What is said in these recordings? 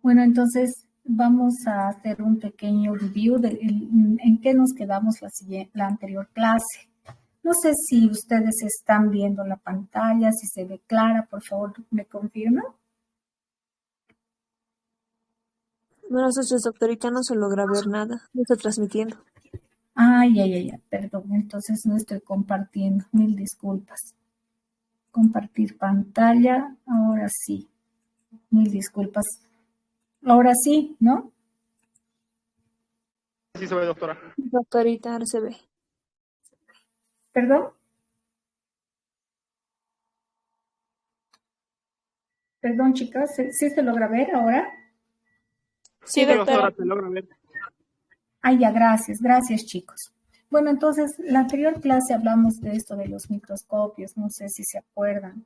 Bueno, entonces vamos a hacer un pequeño review de en qué nos quedamos la anterior clase. No sé si ustedes están viendo la pantalla, si se ve clara, por favor, ¿me confirman? No, nosotros, doctorita, no se logra ver nada. No está transmitiendo. Ay, perdón, entonces no estoy compartiendo, mil disculpas. Compartir pantalla, ahora sí, mil disculpas. Ahora sí, ¿no? Sí se ve, doctora. Doctorita, ahora se ve. ¿Perdón? Perdón, chicas, ¿sí se logra ver ahora? Sí, doctora. Se logra ver. Ya, gracias, chicos. Bueno, entonces, la anterior clase hablamos de esto de los microscopios, no sé si se acuerdan,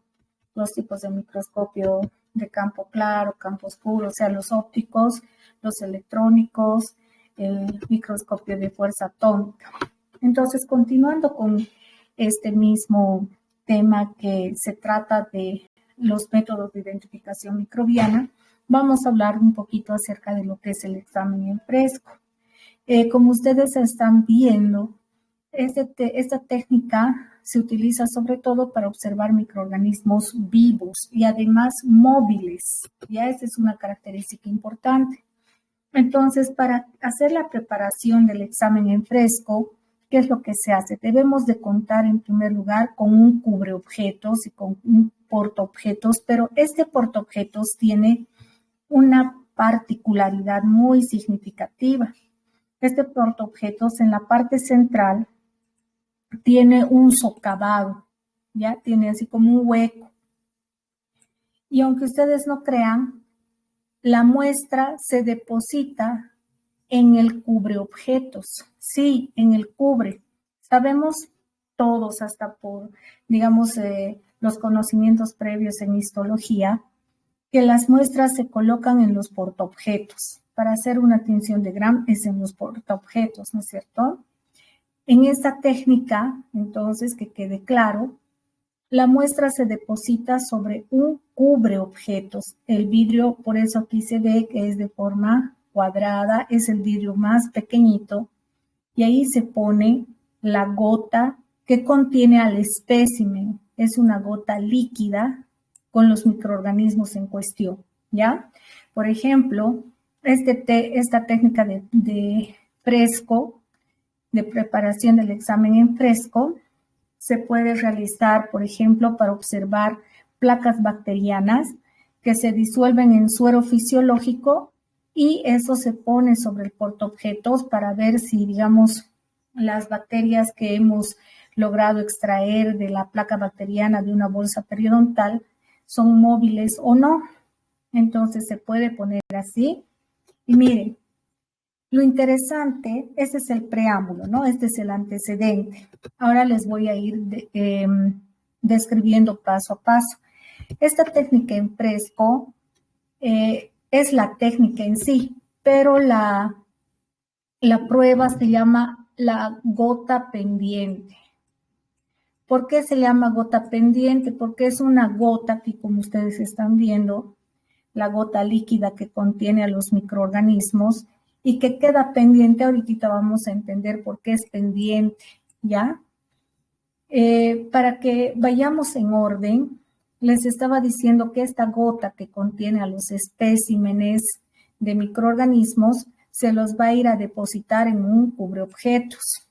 los tipos de microscopio de campo claro, campo oscuro, o sea, los ópticos, los electrónicos, el microscopio de fuerza atómica. Entonces, continuando con este mismo tema que se trata de los métodos de identificación microbiana, vamos a hablar un poquito acerca de lo que es el examen en fresco. Como ustedes están viendo, esta técnica se utiliza sobre todo para observar microorganismos vivos y además móviles. Ya esa es una característica importante. Entonces, para hacer la preparación del examen en fresco, ¿qué es lo que se hace? Debemos de contar en primer lugar con un cubreobjetos y con un portaobjetos, pero este portaobjetos tiene una particularidad muy significativa. Este portaobjetos en la parte central tiene un socavado, ya tiene así como un hueco. Y aunque ustedes no crean, la muestra se deposita en el cubreobjetos, sí, en el cubre. Sabemos todos, hasta por, digamos, los conocimientos previos en histología, que las muestras se colocan en los portaobjetos. Para hacer una tinción de Gram es en los portaobjetos, ¿no es cierto? En esta técnica, entonces, que quede claro, la muestra se deposita sobre un cubreobjetos. El vidrio, por eso aquí se ve que es de forma cuadrada, es el vidrio más pequeñito, y ahí se pone la gota que contiene al espécimen. Es una gota líquida con los microorganismos en cuestión, ¿ya? Por ejemplo, esta técnica de fresco, de preparación del examen en fresco, se puede realizar, por ejemplo, para observar placas bacterianas que se disuelven en suero fisiológico y eso se pone sobre el portaobjetos para ver si, digamos, las bacterias que hemos logrado extraer de la placa bacteriana de una bolsa periodontal son móviles o no. Entonces se puede poner así. Y miren, lo interesante, este es el preámbulo, ¿no? Este es el antecedente. Ahora les voy a ir describiendo paso a paso. Esta técnica en fresco es la técnica en sí, pero la prueba se llama la gota pendiente. ¿Por qué se llama gota pendiente? Porque es una gota que, como ustedes están viendo, la gota líquida que contiene a los microorganismos y que queda pendiente. Ahorita vamos a entender por qué es pendiente, ¿ya? Para que vayamos en orden, les estaba diciendo que esta gota que contiene a los espécimenes de microorganismos se los va a ir a depositar en un cubreobjetos.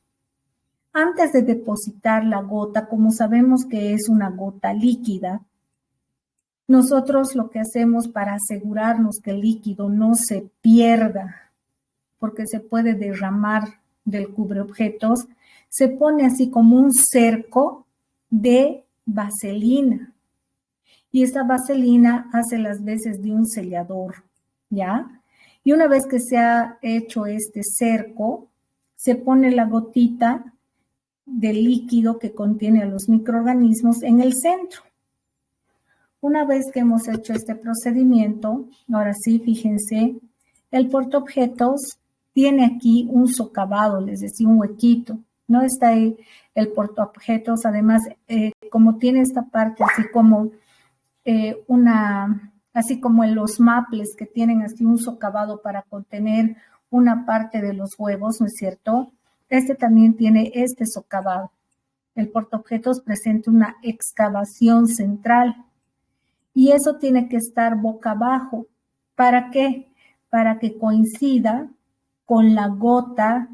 Antes de depositar la gota, como sabemos que es una gota líquida, nosotros lo que hacemos para asegurarnos que el líquido no se pierda, porque se puede derramar del cubreobjetos, se pone así como un cerco de vaselina. Y esta vaselina hace las veces de un sellador, ¿ya? Y una vez que se ha hecho este cerco, se pone la gotita de líquido que contiene a los microorganismos en el centro. Una vez que hemos hecho este procedimiento, ahora sí, fíjense, el portaobjetos tiene aquí un socavado, les decía, un huequito. No está ahí el portaobjetos, además, como tiene esta parte así como una así como en los maples que tienen así un socavado para contener una parte de los huevos, ¿no es cierto? Este también tiene este socavado. El portaobjetos presenta una excavación central y eso tiene que estar boca abajo. ¿Para qué? Para que coincida con la gota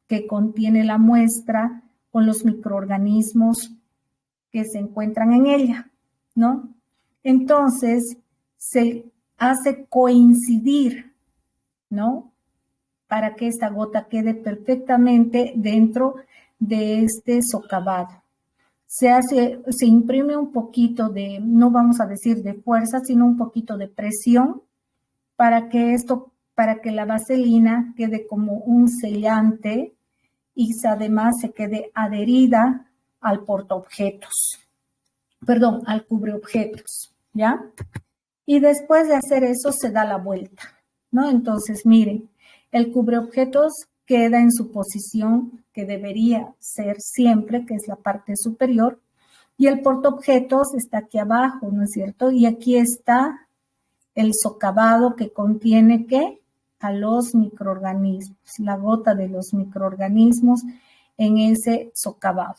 que contiene la muestra, con los microorganismos que se encuentran en ella, ¿no? Entonces, se hace coincidir, ¿no? Para que esta gota quede perfectamente dentro de este socavado. Se imprime un poquito de, no vamos a decir de fuerza, sino un poquito de presión para que la vaselina quede como un sellante y además se quede adherida al portaobjetos, perdón, al cubreobjetos, ¿ya? Y después de hacer eso se da la vuelta, ¿no? Entonces, miren, el cubreobjetos queda en su posición que debería ser siempre, que es la parte superior, y el portaobjetos está aquí abajo, ¿no es cierto? Y aquí está el socavado que contiene, ¿qué? A los microorganismos, la gota de los microorganismos en ese socavado.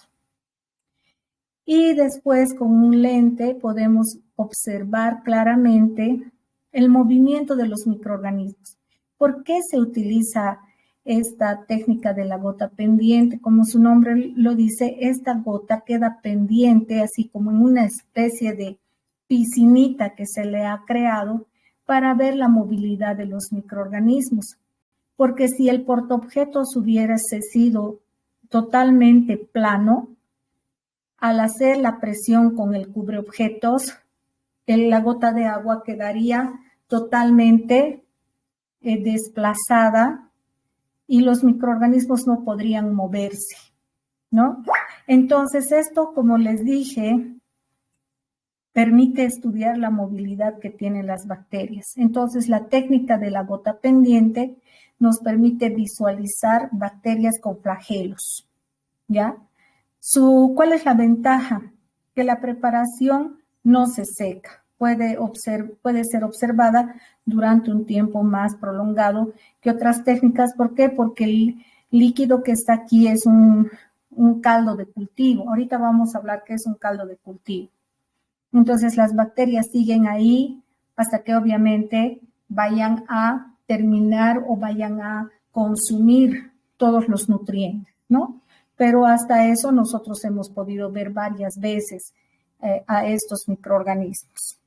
Y después con un lente podemos observar claramente el movimiento de los microorganismos. ¿Por qué se utiliza esta técnica de la gota pendiente? Como su nombre lo dice, esta gota queda pendiente, así como en una especie de piscinita que se le ha creado para ver la movilidad de los microorganismos. Porque si el portaobjetos hubiese sido totalmente plano, al hacer la presión con el cubreobjetos, la gota de agua quedaría totalmente desplazada y los microorganismos no podrían moverse, ¿no? Entonces, esto, como les dije, permite estudiar la movilidad que tienen las bacterias. Entonces, la técnica de la gota pendiente nos permite visualizar bacterias con flagelos, ¿ya? ¿Cuál es la ventaja? Que la preparación no se seca, puede ser observada durante un tiempo más prolongado que otras técnicas. ¿Por qué? Porque el líquido que está aquí es un caldo de cultivo. Ahorita vamos a hablar qué es un caldo de cultivo. Entonces las bacterias siguen ahí hasta que obviamente vayan a terminar o vayan a consumir todos los nutrientes, ¿no? Pero hasta eso nosotros hemos podido ver varias veces a estos microorganismos.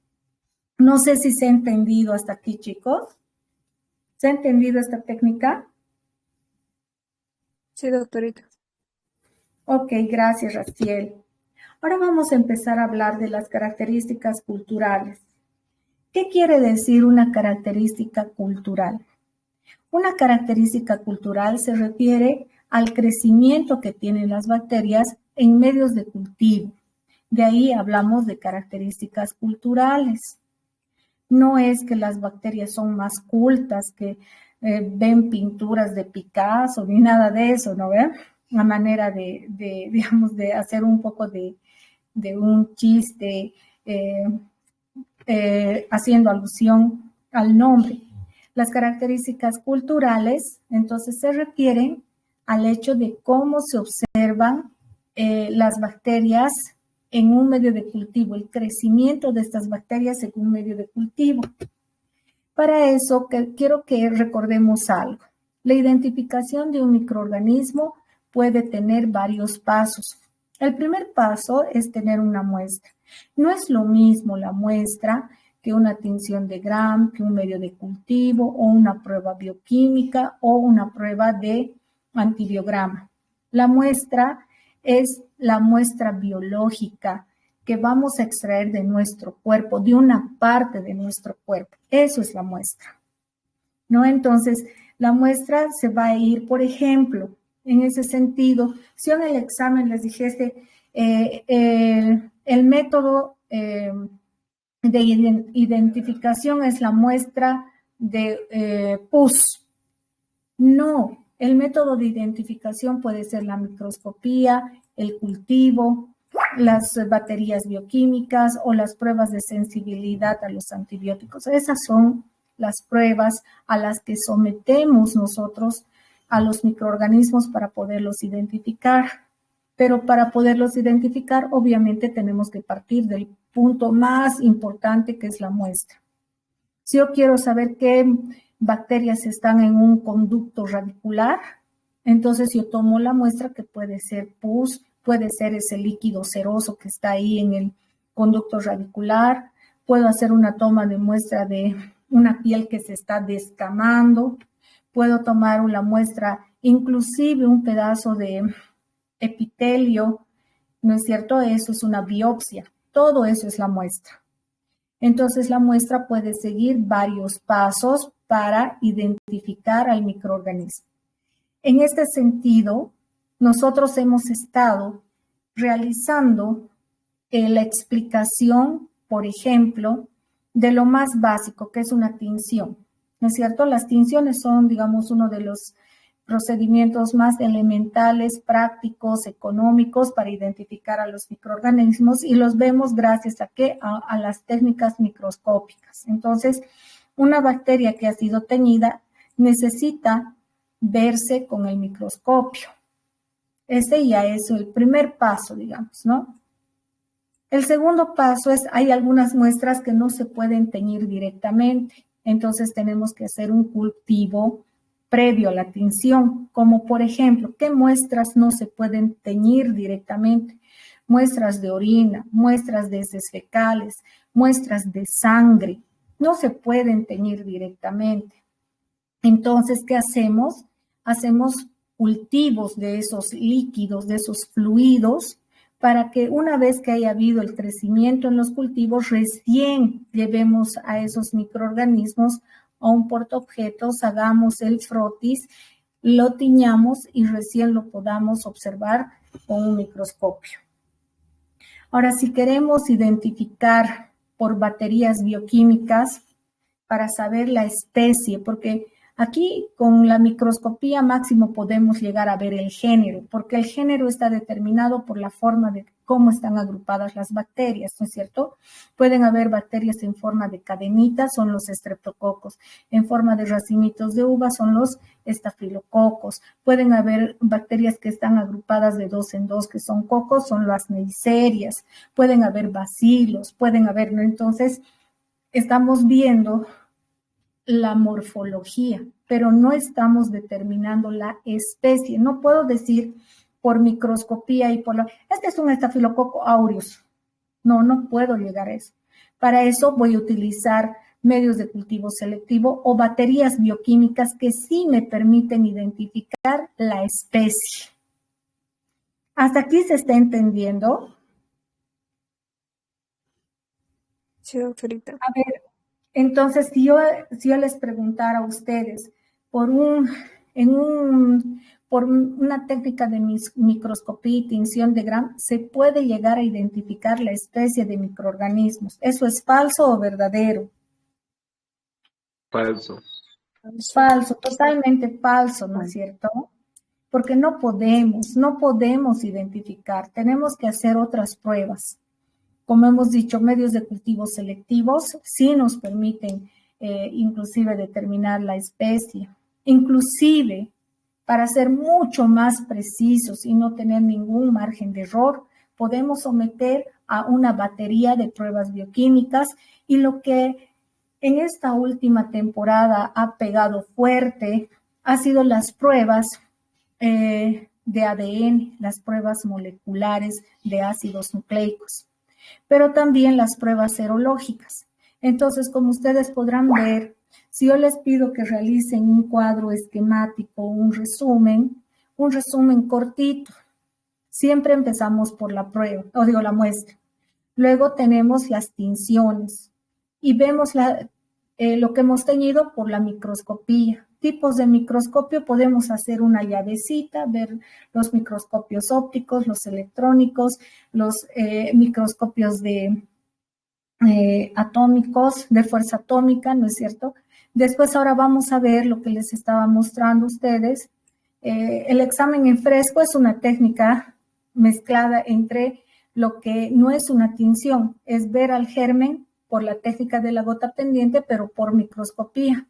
No sé si se ha entendido hasta aquí, chicos. ¿Se ha entendido esta técnica? Sí, doctorita. Ok, gracias, Raciel. Ahora vamos a empezar a hablar de las características culturales. ¿Qué quiere decir una característica cultural? Una característica cultural se refiere al crecimiento que tienen las bacterias en medios de cultivo. De ahí hablamos de características culturales. No es que las bacterias son más cultas, que ven pinturas de Picasso, ni nada de eso, ¿no ve? La manera digamos, de hacer un poco de un chiste haciendo alusión al nombre. Las características culturales, entonces, se refieren al hecho de cómo se observan las bacterias en un medio de cultivo, el crecimiento de estas bacterias en un medio de cultivo. Para eso, quiero que recordemos algo. La identificación de un microorganismo puede tener varios pasos. El primer paso es tener una muestra. No es lo mismo la muestra que una tinción de Gram, que un medio de cultivo o una prueba bioquímica o una prueba de antibiograma. La muestra es la muestra biológica que vamos a extraer de nuestro cuerpo, de una parte de nuestro cuerpo. Eso es la muestra, ¿no? Entonces, la muestra se va a ir, por ejemplo, en ese sentido, si en el examen les dijese el método de identificación es la muestra de pus. No, el método de identificación puede ser la microscopía, el cultivo, las baterías bioquímicas o las pruebas de sensibilidad a los antibióticos. Esas son las pruebas a las que sometemos nosotros a los microorganismos para poderlos identificar. Pero para poderlos identificar, obviamente tenemos que partir del punto más importante, que es la muestra. Si yo quiero saber qué bacterias están en un conducto radicular, entonces yo tomo la muestra, que puede ser pus, puede ser ese líquido ceroso que está ahí en el conducto radicular, puedo hacer una toma de muestra de una piel que se está descamando, puedo tomar una muestra, inclusive un pedazo de epitelio, ¿no es cierto? Eso es una biopsia, todo eso es la muestra. Entonces la muestra puede seguir varios pasos para identificar al microorganismo. En este sentido, nosotros hemos estado realizando la explicación, por ejemplo, de lo más básico, que es una tinción, ¿no es cierto? Las tinciones son, digamos, uno de los procedimientos más elementales, prácticos, económicos para identificar a los microorganismos, y los vemos gracias a ¿qué? A las técnicas microscópicas. Entonces, una bacteria que ha sido teñida necesita verse con el microscopio. Ese ya es el primer paso, digamos, ¿no? El segundo paso es, hay algunas muestras que no se pueden teñir directamente, entonces tenemos que hacer un cultivo previo a la tinción, como por ejemplo, ¿qué muestras no se pueden teñir directamente? Muestras de orina, muestras de heces fecales, muestras de sangre, no se pueden teñir directamente. Entonces, ¿qué hacemos? Hacemos cultivos de esos líquidos, de esos fluidos, para que una vez que haya habido el crecimiento en los cultivos, recién llevemos a esos microorganismos a un portaobjetos, hagamos el frotis, lo tiñamos y recién lo podamos observar con un microscopio. Ahora, si queremos identificar por baterías bioquímicas para saber la especie, porque aquí con la microscopía máximo podemos llegar a ver el género, porque el género está determinado por la forma de cómo están agrupadas las bacterias, ¿no es cierto? Pueden haber bacterias en forma de cadenitas, son los estreptococos, en forma de racimitos de uva son los estafilococos, pueden haber bacterias que están agrupadas de dos en dos, que son cocos, son las neiserias, pueden haber bacilos, pueden haber, ¿no? Entonces, estamos viendo la morfología, pero no estamos determinando la especie. No puedo decir por microscopía y por este es un estafilococo aureus. No puedo llegar a eso. Para eso voy a utilizar medios de cultivo selectivo o baterías bioquímicas que sí me permiten identificar la especie. ¿Hasta aquí se está entendiendo? Sí, doctorita. A ver, entonces, si yo les preguntara a ustedes por una técnica de microscopía y tinción de Gram, se puede llegar a identificar la especie de microorganismos. ¿Eso es falso o verdadero? Falso. Falso, totalmente falso, ¿no es cierto? Porque no podemos identificar, tenemos que hacer otras pruebas. Como hemos dicho, medios de cultivo selectivos sí nos permiten inclusive determinar la especie. Inclusive, para ser mucho más precisos y no tener ningún margen de error, podemos someter a una batería de pruebas bioquímicas, y lo que en esta última temporada ha pegado fuerte ha sido las pruebas de ADN, las pruebas moleculares de ácidos nucleicos, pero también las pruebas serológicas. Entonces, como ustedes podrán ver, si yo les pido que realicen un cuadro esquemático, un resumen cortito, siempre empezamos por la prueba, la muestra. Luego tenemos las tinciones y vemos lo que hemos teñido por la microscopía. Tipos de microscopio, podemos hacer una llavecita, ver los microscopios ópticos, los electrónicos, los microscopios de atómicos, de fuerza atómica, ¿no es cierto? Después ahora vamos a ver lo que les estaba mostrando a ustedes. El examen en fresco es una técnica mezclada entre lo que no es una tinción, es ver al germen por la técnica de la gota pendiente, pero por microscopía.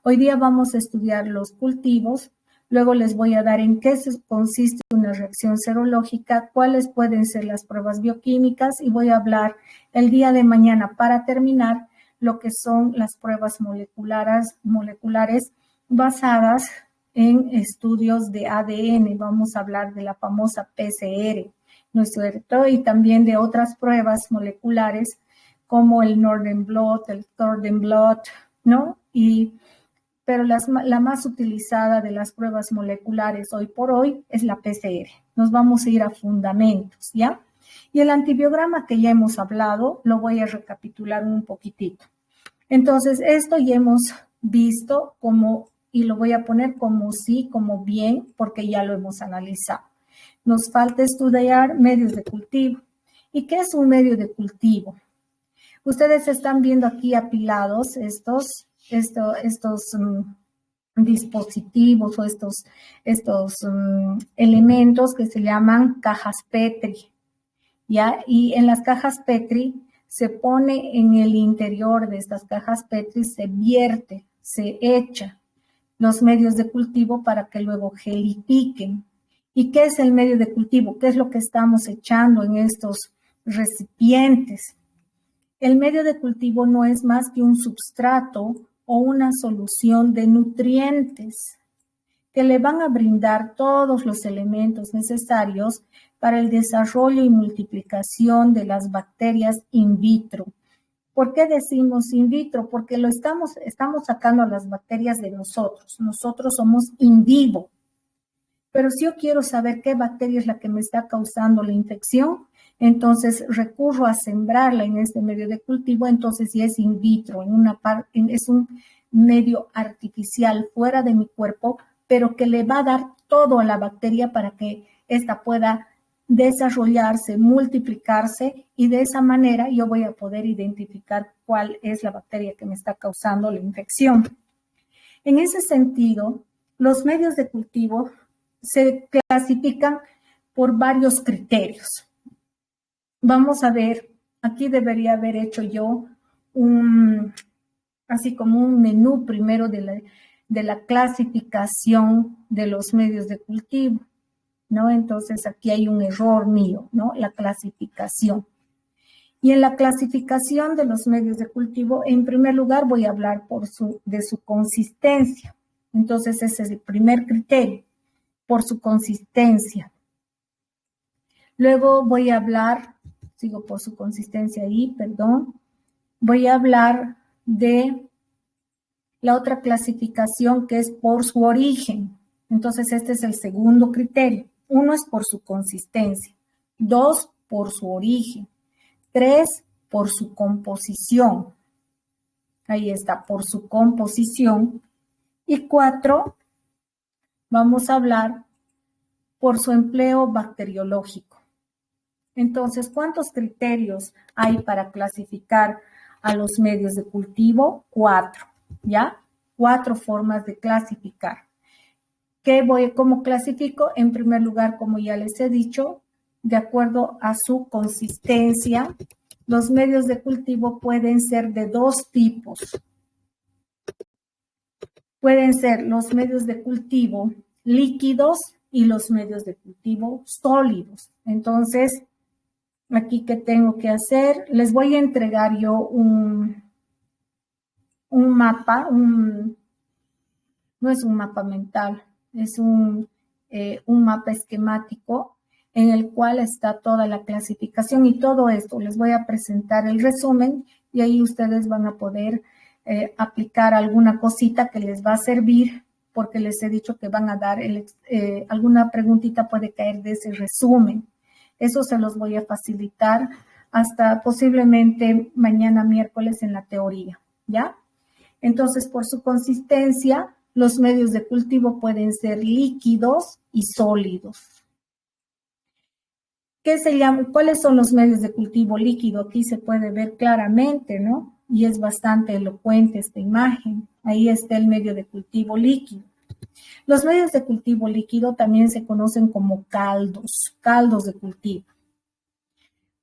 Hoy día vamos a estudiar los cultivos, luego les voy a dar en qué consiste una reacción serológica, cuáles pueden ser las pruebas bioquímicas y voy a hablar el día de mañana para terminar lo que son las pruebas moleculares basadas en estudios de ADN. Vamos a hablar de la famosa PCR, ¿no es cierto? Y también de otras pruebas moleculares como el Northern Blot, el Southern Blot, ¿no? Pero la más utilizada de las pruebas moleculares hoy por hoy es la PCR. Nos vamos a ir a fundamentos, ¿ya? Y el antibiograma que ya hemos hablado, lo voy a recapitular un poquitito. Entonces, esto ya hemos visto como, y lo voy a poner como sí, como bien, porque ya lo hemos analizado. Nos falta estudiar medios de cultivo. ¿Y qué es un medio de cultivo? Ustedes están viendo aquí apilados estos dispositivos o estos elementos que se llaman cajas Petri, ¿ya? Y en las cajas Petri se pone en el interior de estas cajas Petri, se vierte, se echa los medios de cultivo para que luego gelifiquen. ¿Y qué es el medio de cultivo? ¿Qué es lo que estamos echando en estos recipientes? El medio de cultivo no es más que un substrato o una solución de nutrientes que le van a brindar todos los elementos necesarios para el desarrollo y multiplicación de las bacterias in vitro. ¿Por qué decimos in vitro? Porque estamos sacando a las bacterias de nosotros. Nosotros somos in vivo. Pero si yo quiero saber qué bacteria es la que me está causando la infección, entonces recurro a sembrarla en este medio de cultivo, entonces si es in vitro, es un medio artificial fuera de mi cuerpo, pero que le va a dar todo a la bacteria para que ésta pueda desarrollarse, multiplicarse y de esa manera yo voy a poder identificar cuál es la bacteria que me está causando la infección. En ese sentido, los medios de cultivo se clasifican por varios criterios. Vamos a ver, aquí debería haber hecho yo así como un menú primero de la clasificación de los medios de cultivo, ¿no? Entonces aquí hay un error mío, ¿no? La clasificación. Y en la clasificación de los medios de cultivo, en primer lugar voy a hablar de su consistencia. Entonces ese es el primer criterio, por su consistencia. Luego voy a hablar, sigo por su consistencia ahí, perdón. Voy a hablar de la otra clasificación que es por su origen. Entonces este es el segundo criterio. 1 es por su consistencia, 2 por su origen, 3 por su composición. Ahí está, por su composición. Y 4, vamos a hablar por su empleo bacteriológico. Entonces, ¿cuántos criterios hay para clasificar a los medios de cultivo? 4, ¿ya? 4 formas de clasificar. ¿Cómo clasifico? En primer lugar, como ya les he dicho, de acuerdo a su consistencia, los medios de cultivo pueden ser de 2 tipos. Pueden ser los medios de cultivo líquidos y los medios de cultivo sólidos. Entonces, aquí, ¿qué tengo que hacer? Les voy a entregar yo un mapa, no es un mapa mental, es un mapa esquemático en el cual está toda la clasificación y todo esto. Les voy a presentar el resumen y ahí ustedes van a poder aplicar alguna cosita que les va a servir, porque les he dicho que van a dar alguna preguntita puede caer de ese resumen. Eso se los voy a facilitar hasta posiblemente mañana miércoles en la teoría, ¿ya? Entonces, por su consistencia, los medios de cultivo pueden ser líquidos y sólidos. ¿Cuáles son los medios de cultivo líquido? Aquí se puede ver claramente, ¿no? Y es bastante elocuente esta imagen. Ahí está el medio de cultivo líquido. Los medios de cultivo líquido también se conocen como caldos de cultivo.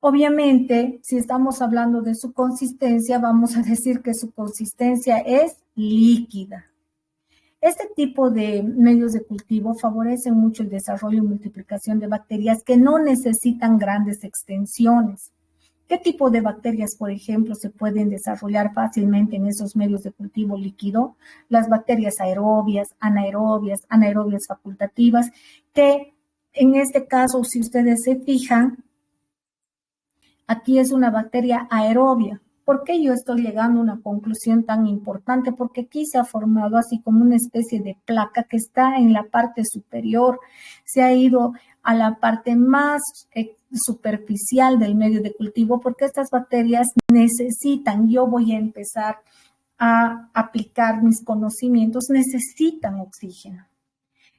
Obviamente, si estamos hablando de su consistencia, vamos a decir que su consistencia es líquida. Este tipo de medios de cultivo favorecen mucho el desarrollo y multiplicación de bacterias que no necesitan grandes extensiones. ¿Qué tipo de bacterias, por ejemplo, se pueden desarrollar fácilmente en esos medios de cultivo líquido? Las bacterias aerobias, anaerobias facultativas, que en este caso, si ustedes se fijan, aquí es una bacteria aerobia. ¿Por qué yo estoy llegando a una conclusión tan importante? Porque aquí se ha formado así como una especie de placa que está en la parte superior, se ha ido a la parte más superficial del medio de cultivo, porque estas bacterias necesitan, yo voy a empezar a aplicar mis conocimientos, necesitan oxígeno.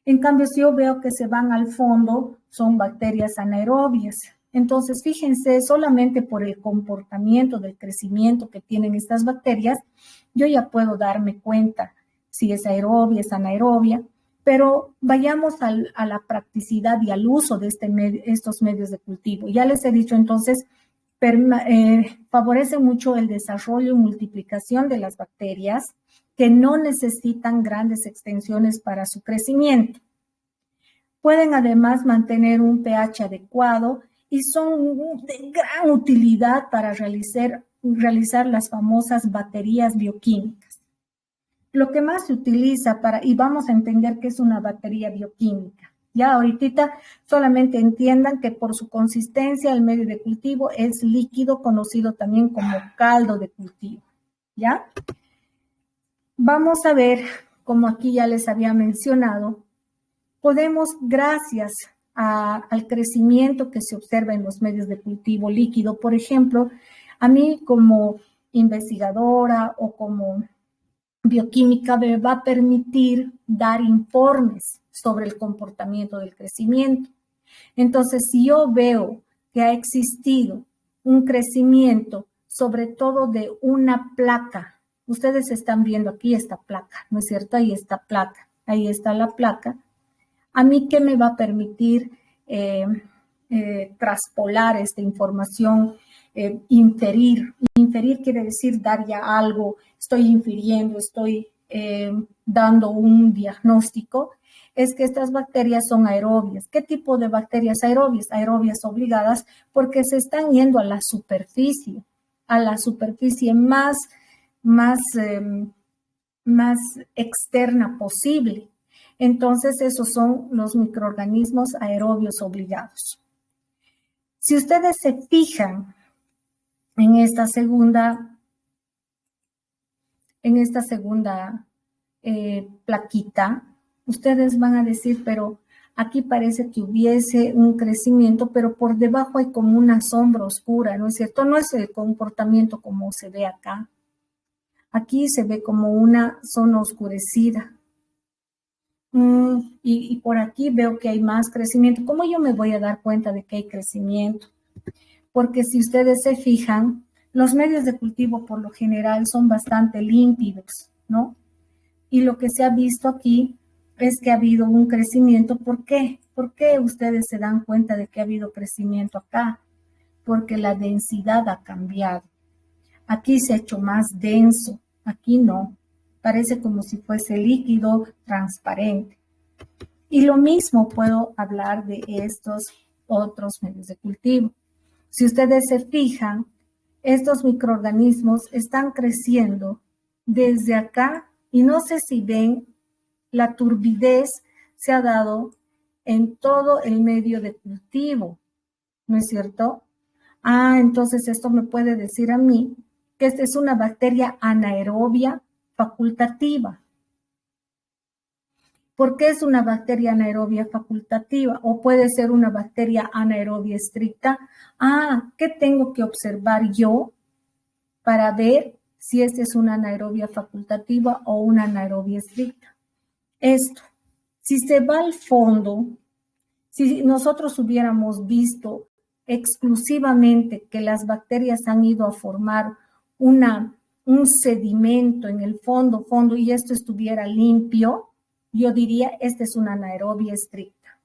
En cambio, si yo veo que se van al fondo, son bacterias anaerobias. Entonces, fíjense, solamente por el comportamiento del crecimiento que tienen estas bacterias, yo ya puedo darme cuenta si es aerobia, es anaerobia, pero vayamos a la practicidad y al uso de estos medios de cultivo. Ya les he dicho, entonces, favorece mucho el desarrollo y multiplicación de las bacterias que no necesitan grandes extensiones para su crecimiento. Pueden además mantener un pH adecuado y son de gran utilidad para realizar las famosas baterías bioquímicas. Lo que más se utiliza y vamos a entender qué es una batería bioquímica. Ya ahorita solamente entiendan que por su consistencia el medio de cultivo es líquido, conocido también como caldo de cultivo. ¿Ya? Vamos a ver, como aquí ya les había mencionado, podemos, gracias al crecimiento que se observa en los medios de cultivo líquido, por ejemplo, a mí como investigadora o como bioquímica me va a permitir dar informes sobre el comportamiento del crecimiento. Entonces, si yo veo que ha existido un crecimiento, sobre todo de una placa, ustedes están viendo aquí esta placa, ¿no es cierto? Ahí está placa, ahí está la placa. ¿A mí qué me va a permitir traspolar esta información, inferir? Inferir quiere decir dar ya algo, estoy infiriendo, estoy dando un diagnóstico, es que estas bacterias son aerobias. ¿Qué tipo de bacterias aerobias? Aerobias obligadas porque se están yendo a la superficie más externa posible. Entonces, esos son los microorganismos aerobios obligados. Si ustedes se fijan en esta segunda plaquita, ustedes van a decir, pero aquí parece que hubiese un crecimiento, pero por debajo hay como una sombra oscura, ¿no es cierto? No es el comportamiento como se ve acá. Aquí se ve como una zona oscurecida. Y por aquí veo que hay más crecimiento. ¿Cómo yo me voy a dar cuenta de que hay crecimiento? Porque si ustedes se fijan, los medios de cultivo por lo general son bastante límpidos, ¿no? Y lo que se ha visto aquí es que ha habido un crecimiento. ¿Por qué? ¿Por qué ustedes se dan cuenta de que ha habido crecimiento acá? Porque la densidad ha cambiado. Aquí se ha hecho más denso, aquí no. Parece como si fuese líquido, transparente. Y lo mismo puedo hablar de estos otros medios de cultivo. Si ustedes se fijan, estos microorganismos están creciendo desde acá y no sé si ven, la turbidez se ha dado en todo el medio de cultivo, ¿no es cierto? Entonces esto me puede decir a mí que esta es una bacteria anaerobia facultativa. ¿Por qué es una bacteria anaerobia facultativa? O puede ser una bacteria anaerobia estricta. ¿Qué tengo que observar yo para ver si esta es una anaerobia facultativa o una anaerobia estricta? Esto, si se va al fondo, si nosotros hubiéramos visto exclusivamente que las bacterias han ido a formar un sedimento en el fondo y esto estuviera limpio, yo diría, esta es una anaerobia estricta.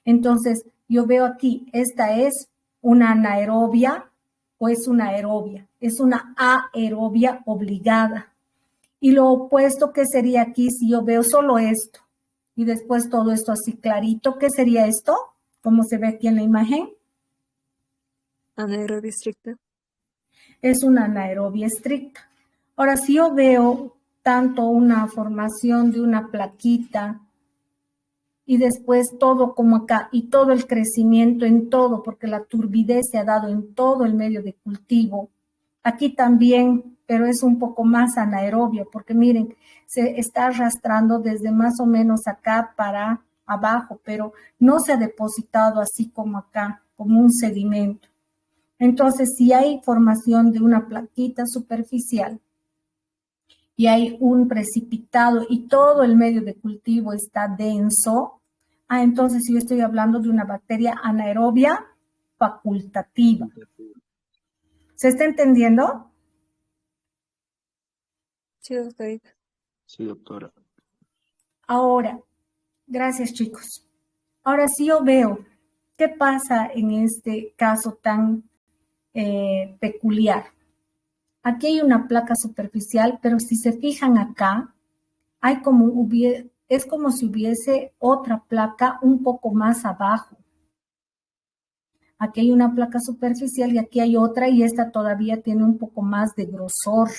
Entonces, yo veo aquí, esta es una anaerobia o es una aerobia. Es una aerobia obligada. Y lo opuesto que sería aquí, si yo veo solo esto y después todo esto así clarito, ¿qué sería esto? Como se ve aquí en la imagen. Anaerobia estricta. Es una anaerobia estricta. Ahora, si yo veo tanto una formación de una plaquita y después todo como acá y todo el crecimiento en todo, porque la turbidez se ha dado en todo el medio de cultivo, aquí también, pero es un poco más anaerobio, porque miren, se está arrastrando desde más o menos acá para abajo, pero no se ha depositado así como acá, como un sedimento. Entonces, si hay formación de una plaquita superficial y hay un precipitado y todo el medio de cultivo está denso, entonces yo estoy hablando de una bacteria anaerobia facultativa. ¿Se está entendiendo? Sí, doctorita. Sí, doctora. Ahora, gracias chicos. Ahora sí yo veo qué pasa en este caso tan peculiar. Aquí hay una placa superficial, pero si se fijan acá, hay como es como si hubiese otra placa un poco más abajo. Aquí hay una placa superficial y aquí hay otra y esta todavía tiene un poco más de grosor.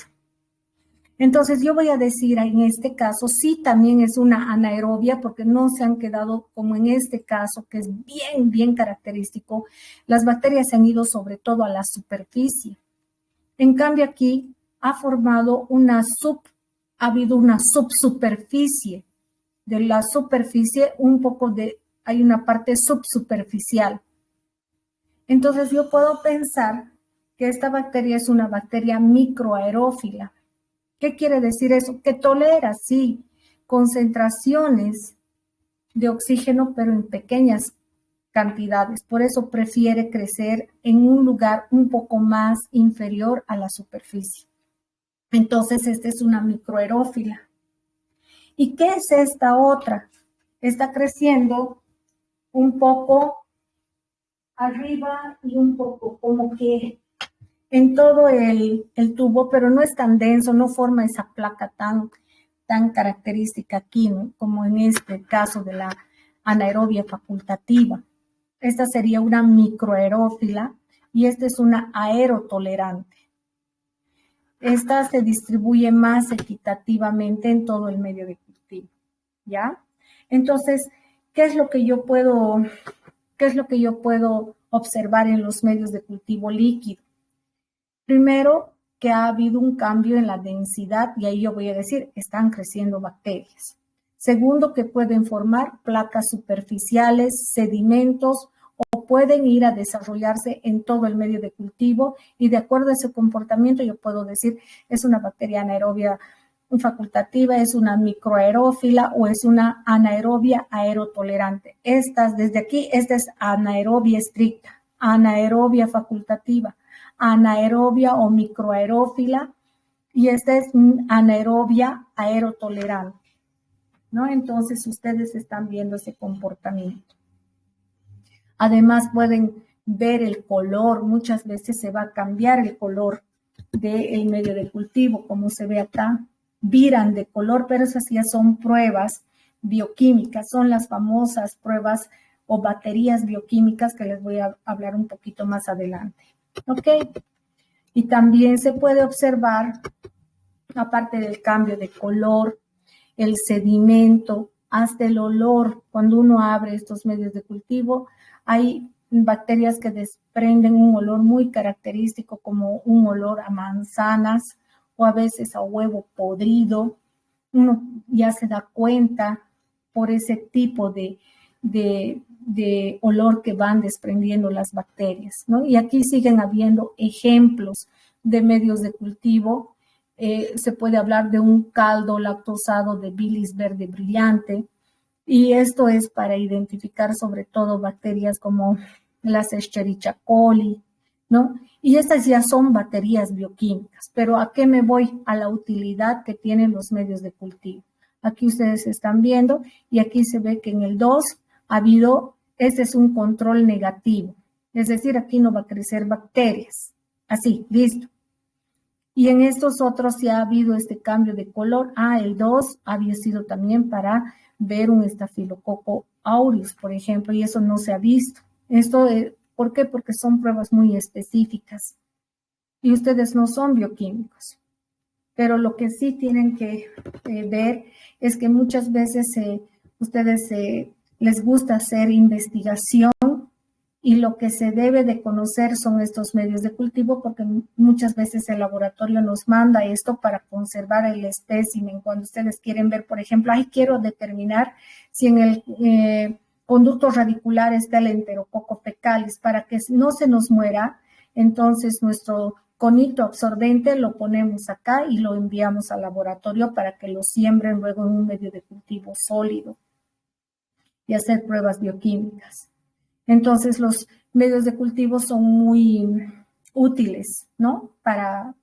Entonces yo voy a decir en este caso, sí también es una anaerobia porque no se han quedado como en este caso, que es bien, bien característico. Las bacterias se han ido sobre todo a la superficie. En cambio aquí ha habido una subsuperficie. De la superficie hay una parte subsuperficial. Entonces yo puedo pensar que esta bacteria es una bacteria microaerófila. ¿Qué quiere decir eso? Que tolera, sí, concentraciones de oxígeno, pero en pequeñas cantidades. Por eso prefiere crecer en un lugar un poco más inferior a la superficie. Entonces, esta es una microaerófila. ¿Y qué es esta otra? Está creciendo un poco arriba y un poco como que en todo el tubo, pero no es tan denso, no forma esa placa tan característica aquí, ¿no? Como en este caso de la anaerobia facultativa. Esta sería una microaerófila y esta es una aerotolerante. Esta se distribuye más equitativamente en todo el medio de cultivo, ¿ya? Entonces, ¿qué es lo que yo puedo observar en los medios de cultivo líquido? Primero, que ha habido un cambio en la densidad y ahí yo voy a decir, están creciendo bacterias. Segundo, que pueden formar placas superficiales, sedimentos o pueden ir a desarrollarse en todo el medio de cultivo y de acuerdo a ese comportamiento yo puedo decir, es una bacteria anaerobia facultativa, es una microaerófila o es una anaerobia aerotolerante. Desde aquí, esta es anaerobia estricta, anaerobia facultativa, anaerobia o microaerófila y esta es anaerobia aerotolerante, ¿no? Entonces ustedes están viendo ese comportamiento. Además pueden ver el color, muchas veces se va a cambiar el color del medio de cultivo, como se ve acá, viran de color, pero esas ya son pruebas bioquímicas, son las famosas pruebas o baterías bioquímicas que les voy a hablar un poquito más adelante. ¿Ok? Y también se puede observar, aparte del cambio de color, el sedimento, hasta el olor. Cuando uno abre estos medios de cultivo, hay bacterias que desprenden un olor muy característico, como un olor a manzanas o a veces a huevo podrido. Uno ya se da cuenta por ese tipo de olor que van desprendiendo las bacterias, ¿no? Y aquí siguen habiendo ejemplos de medios de cultivo. Se puede hablar de un caldo lactosado de bilis verde brillante, y esto es para identificar sobre todo bacterias como las Escherichia coli, ¿no? Y estas ya son baterías bioquímicas, pero ¿a qué me voy? A la utilidad que tienen los medios de cultivo. Aquí ustedes están viendo y aquí se ve que en el 2 este es un control negativo. Es decir, aquí no va a crecer bacterias. Así, listo. Y en estos otros sí ha habido este cambio de color. El 2 había sido también para ver un estafilococo aureus, por ejemplo, y eso no se ha visto. Esto, ¿por qué? Porque son pruebas muy específicas. Y ustedes no son bioquímicos. Pero lo que sí tienen que ver es que muchas veces ustedes les gusta hacer investigación y lo que se debe de conocer son estos medios de cultivo porque muchas veces el laboratorio nos manda esto para conservar el espécimen. Cuando ustedes quieren ver, por ejemplo, quiero determinar si en el conducto radicular está el enterococo fecalis para que no se nos muera, entonces nuestro conito absorbente lo ponemos acá y lo enviamos al laboratorio para que lo siembren luego en un medio de cultivo sólido y hacer pruebas bioquímicas. Entonces, los medios de cultivo son muy útiles, ¿no? Para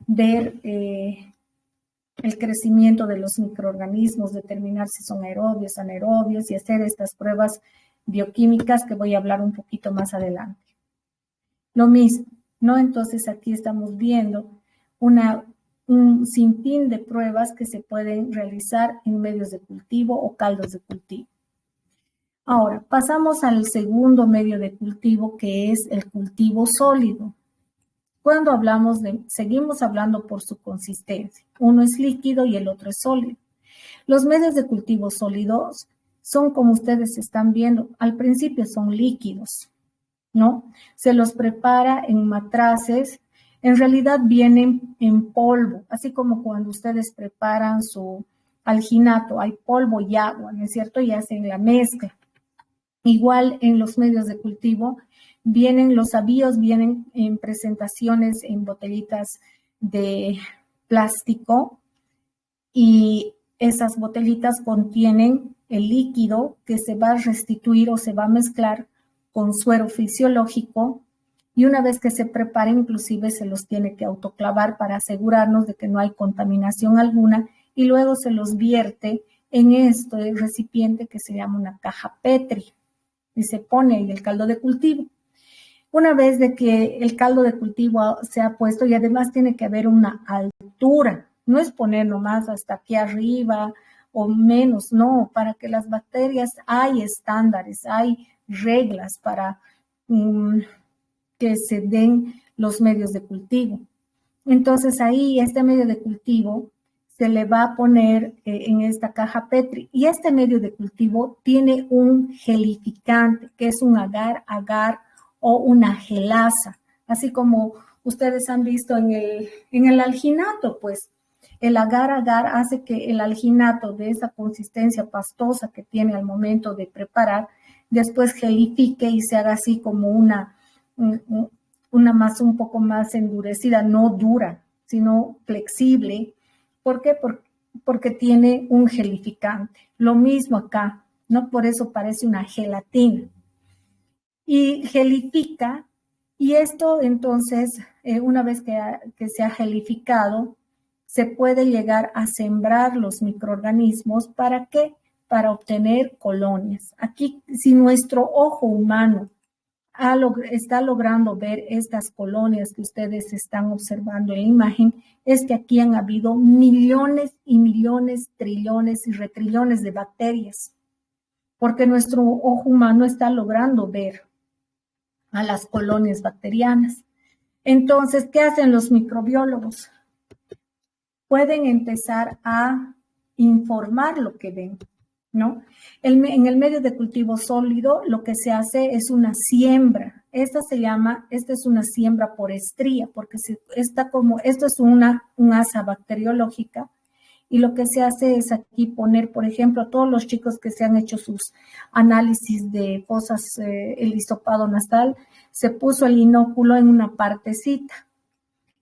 ver el crecimiento de los microorganismos, determinar si son aerobios, anaerobios y hacer estas pruebas bioquímicas que voy a hablar un poquito más adelante. Lo mismo, ¿no? Entonces, aquí estamos viendo un sinfín de pruebas que se pueden realizar en medios de cultivo o caldos de cultivo. Ahora, pasamos al segundo medio de cultivo, que es el cultivo sólido. Cuando hablamos seguimos hablando por su consistencia. Uno es líquido y el otro es sólido. Los medios de cultivo sólidos son, como ustedes están viendo, al principio son líquidos, ¿no? Se los prepara en matraces. En realidad vienen en polvo, así como cuando ustedes preparan su alginato, hay polvo y agua, ¿no es cierto? Y hacen la mezcla. Igual en los medios de cultivo los avíos vienen en presentaciones en botellitas de plástico y esas botellitas contienen el líquido que se va a restituir o se va a mezclar con suero fisiológico y una vez que se prepara inclusive se los tiene que autoclavar para asegurarnos de que no hay contaminación alguna y luego se los vierte en este recipiente que se llama una caja Petri. Y se pone ahí el caldo de cultivo. Una vez de que el caldo de cultivo se ha puesto y además tiene que haber una altura, no es poner nomás hasta aquí arriba o menos, no, para que las bacterias hay estándares, hay reglas para que se den los medios de cultivo. Entonces ahí este medio de cultivo se le va a poner en esta caja Petri. Y este medio de cultivo tiene un gelificante, que es un agar o una gelasa. Así como ustedes han visto en el alginato, pues el agar hace que el alginato de esa consistencia pastosa que tiene al momento de preparar, después gelifique y se haga así como una masa un poco más endurecida, no dura, sino flexible. ¿Por qué? Porque tiene un gelificante. Lo mismo acá, ¿no? Por eso parece una gelatina. Y gelifica, y esto entonces, una vez que se ha gelificado, se puede llegar a sembrar los microorganismos. ¿Para qué? Para obtener colonias. Aquí, si nuestro ojo humano está logrando ver estas colonias que ustedes están observando en la imagen, es que aquí han habido millones y millones, trillones y retrillones de bacterias, porque nuestro ojo humano está logrando ver a las colonias bacterianas. Entonces, ¿qué hacen los microbiólogos? Pueden empezar a informar lo que ven, ¿no? En el medio de cultivo sólido lo que se hace es una siembra. Esta es una siembra por estría, porque esto es un asa bacteriológica y lo que se hace es aquí poner, por ejemplo, a todos los chicos que se han hecho sus análisis de fosas, el hisopado nasal, se puso el inóculo en una partecita.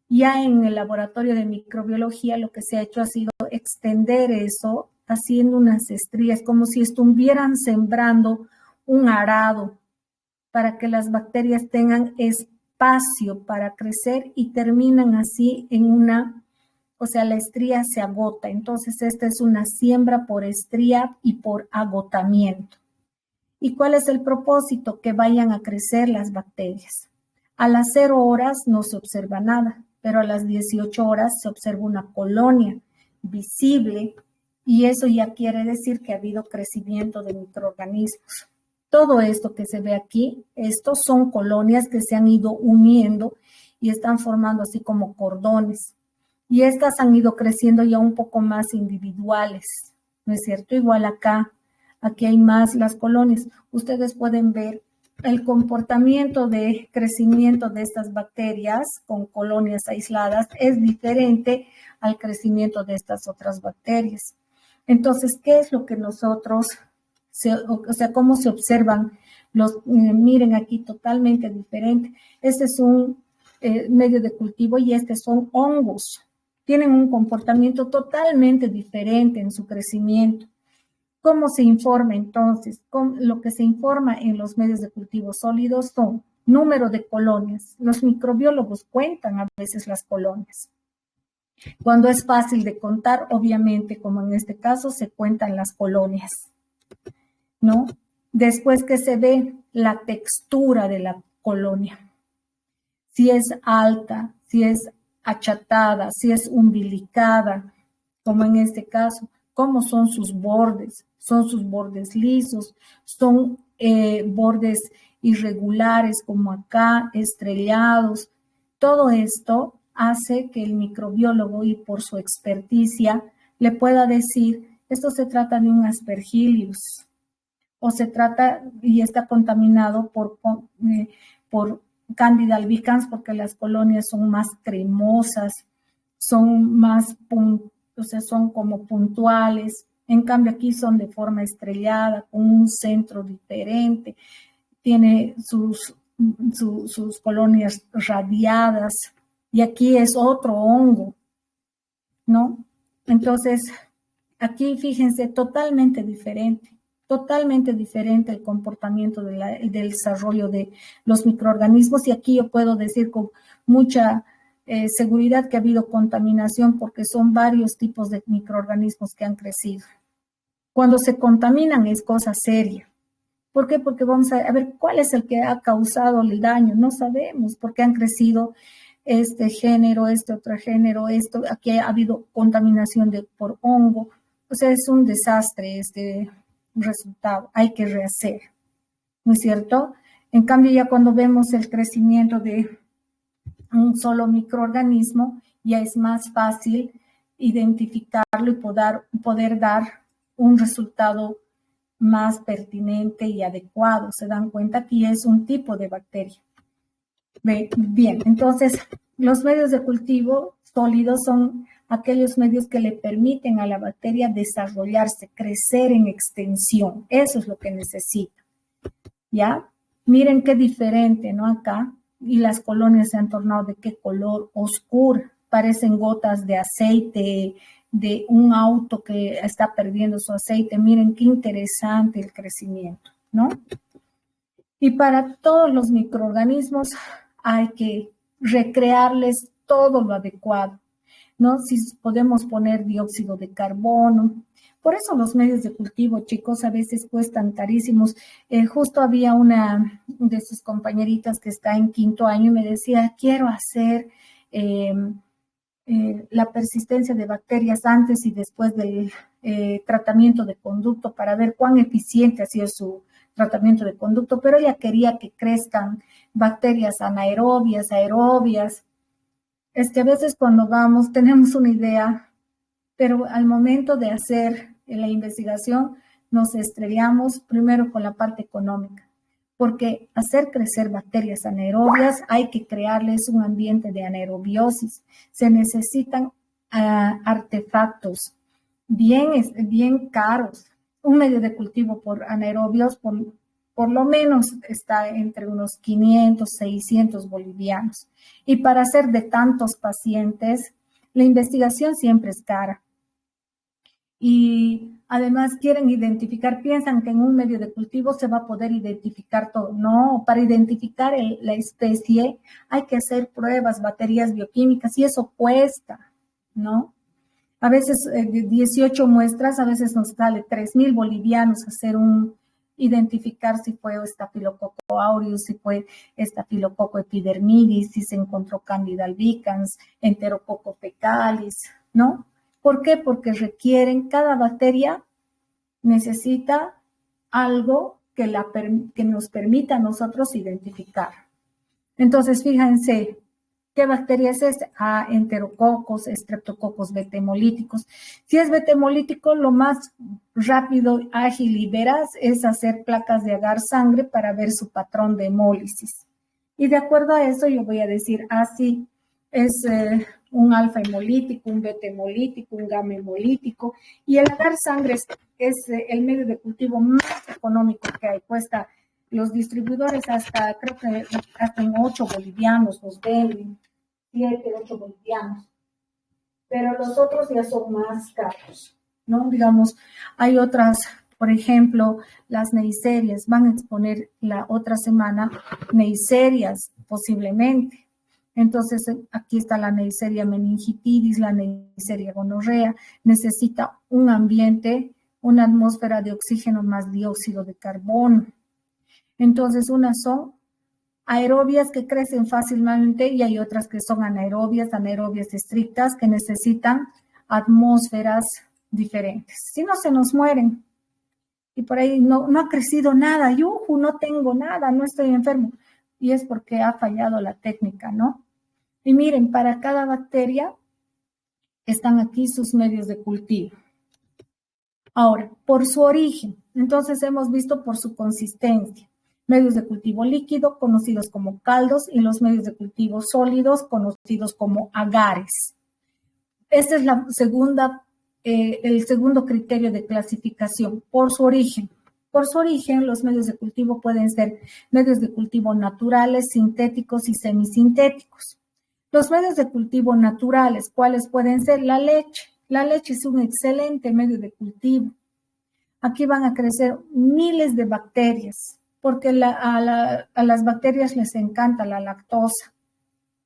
Ya en el laboratorio de microbiología lo que se ha hecho ha sido extender eso haciendo unas estrías, como si estuvieran sembrando un arado para que las bacterias tengan espacio para crecer y terminan así o sea, la estría se agota. Entonces, esta es una siembra por estría y por agotamiento. ¿Y cuál es el propósito? Que vayan a crecer las bacterias. A las 0 horas no se observa nada, pero a las 18 horas se observa una colonia visible y eso ya quiere decir que ha habido crecimiento de microorganismos. Todo esto que se ve aquí, estos son colonias que se han ido uniendo y están formando así como cordones. Y estas han ido creciendo ya un poco más individuales, ¿no es cierto? Igual acá, aquí hay más las colonias. Ustedes pueden ver el comportamiento de crecimiento de estas bacterias con colonias aisladas es diferente al crecimiento de estas otras bacterias. Entonces, ¿qué es lo que nosotros, cómo se observan miren aquí totalmente diferente? Este es un medio de cultivo y estos son hongos. Tienen un comportamiento totalmente diferente en su crecimiento. ¿Cómo se informa entonces? Lo que se informa en los medios de cultivo sólidos son número de colonias. Los microbiólogos cuentan a veces las colonias. Cuando es fácil de contar, obviamente, como en este caso, se cuentan las colonias, ¿no? Después que se ve la textura de la colonia, si es alta, si es achatada, si es umbilicada, como en este caso, cómo son sus bordes lisos, son bordes irregulares como acá, estrellados. Todo esto hace que el microbiólogo y por su experticia le pueda decir, esto se trata de un Aspergillus o se trata y está contaminado por Candida albicans porque las colonias son más cremosas, son más, son como puntuales. En cambio aquí son de forma estrellada, con un centro diferente, tiene sus colonias radiadas y aquí es otro hongo, ¿no? Entonces, aquí fíjense, totalmente diferente el comportamiento del desarrollo de los microorganismos y aquí yo puedo decir con mucha seguridad que ha habido contaminación porque son varios tipos de microorganismos que han crecido. Cuando se contaminan es cosa seria. ¿Por qué? Porque vamos a ver cuál es el que ha causado el daño. No sabemos por qué han crecido este género, este otro género, esto. Aquí ha habido contaminación por hongo. O sea, es un desastre este resultado. Hay que rehacer, ¿no es cierto? En cambio, ya cuando vemos el crecimiento de un solo microorganismo, ya es más fácil identificarlo y poder dar un resultado más pertinente y adecuado. Se dan cuenta que es un tipo de bacteria. Bien, entonces los medios de cultivo sólidos son aquellos medios que le permiten a la bacteria desarrollarse, crecer en extensión. Eso es lo que necesita. ¿Ya? Miren qué diferente, ¿no? Acá, y las colonias se han tornado de qué color oscuro, parecen gotas de aceite de un auto que está perdiendo su aceite. Miren qué interesante el crecimiento, ¿no? Y para todos los microorganismos hay que recrearles todo lo adecuado, ¿no? Si podemos poner dióxido de carbono. Por eso los medios de cultivo, chicos, a veces cuestan carísimos. Justo había una de sus compañeritas que está en 5º año y me decía, quiero hacer la persistencia de bacterias antes y después del tratamiento de conducto para ver cuán eficiente ha sido su tratamiento de conducto, pero ella quería que crezcan bacterias anaerobias, aerobias. Es que a veces cuando vamos tenemos una idea, pero al momento de hacer la investigación nos estrellamos primero con la parte económica, porque hacer crecer bacterias anaerobias hay que crearles un ambiente de anaerobiosis. Se necesitan artefactos bien caros. Un medio de cultivo por anaerobios por lo menos está entre unos 500, 600 bolivianos. Y para hacer de tantos pacientes, la investigación siempre es cara. Y además quieren identificar, piensan que en un medio de cultivo se va a poder identificar todo. No, para identificar la especie hay que hacer pruebas, baterías bioquímicas y eso cuesta, ¿no? A veces 18 muestras, a veces nos sale 3.000 bolivianos hacer identificar si fue Staphylococcus aureus, si fue Staphylococcus epidermidis, si se encontró Candida albicans, Enterococcus fecalis, ¿no? ¿Por qué? Porque cada bacteria necesita algo que nos permita a nosotros identificar. Entonces, fíjense, ¿qué bacteria es esta? Enterococos, Streptococcus betemolíticos. Si es betemolítico, lo más rápido, ágil y veraz es hacer placas de agar sangre para ver su patrón de hemólisis. Y de acuerdo a eso, yo voy a decir, sí, es un alfa hemolítico, un beta hemolítico, un gamma hemolítico. Y el agar sangre es el medio de cultivo más económico que hay. Cuesta los distribuidores creo que hasta en 8 bolivianos los venden, 7, 8 bolivianos. Pero los otros ya son más caros, ¿no? Digamos, hay otras, por ejemplo, las neiserias. Van a exponer la otra semana neiserias, posiblemente. Entonces, aquí está la Neisseria meningitidis, la Neisseria gonorrea. Necesita un ambiente, una atmósfera de oxígeno más dióxido de carbono. Entonces, unas son aerobias que crecen fácilmente y hay otras que son anaerobias estrictas que necesitan atmósferas diferentes. Si no, se nos mueren. Y por ahí no ha crecido nada. Yuju, no tengo nada, no estoy enfermo. Y es porque ha fallado la técnica, ¿no? Y miren, para cada bacteria están aquí sus medios de cultivo. Ahora, por su origen, entonces hemos visto por su consistencia. Medios de cultivo líquido, conocidos como caldos, y los medios de cultivo sólidos, conocidos como agares. Este es el segundo criterio de clasificación, por su origen. Por su origen, los medios de cultivo pueden ser medios de cultivo naturales, sintéticos y semisintéticos. Los medios de cultivo naturales, ¿cuáles pueden ser? La leche. La leche es un excelente medio de cultivo. Aquí van a crecer miles de bacterias, porque a las bacterias les encanta la lactosa,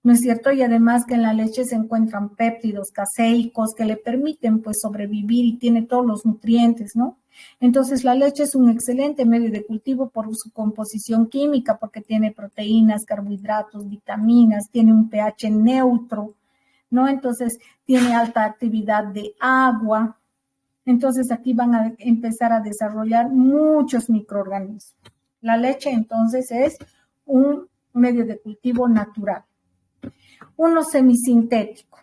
¿no es cierto? Y además que en la leche se encuentran péptidos caseicos que le permiten pues sobrevivir y tiene todos los nutrientes, ¿no? Entonces la leche es un excelente medio de cultivo por su composición química, porque tiene proteínas, carbohidratos, vitaminas, tiene un pH neutro, ¿no? Entonces tiene alta actividad de agua. Entonces aquí van a empezar a desarrollar muchos microorganismos. La leche entonces es un medio de cultivo natural. Uno semisintético.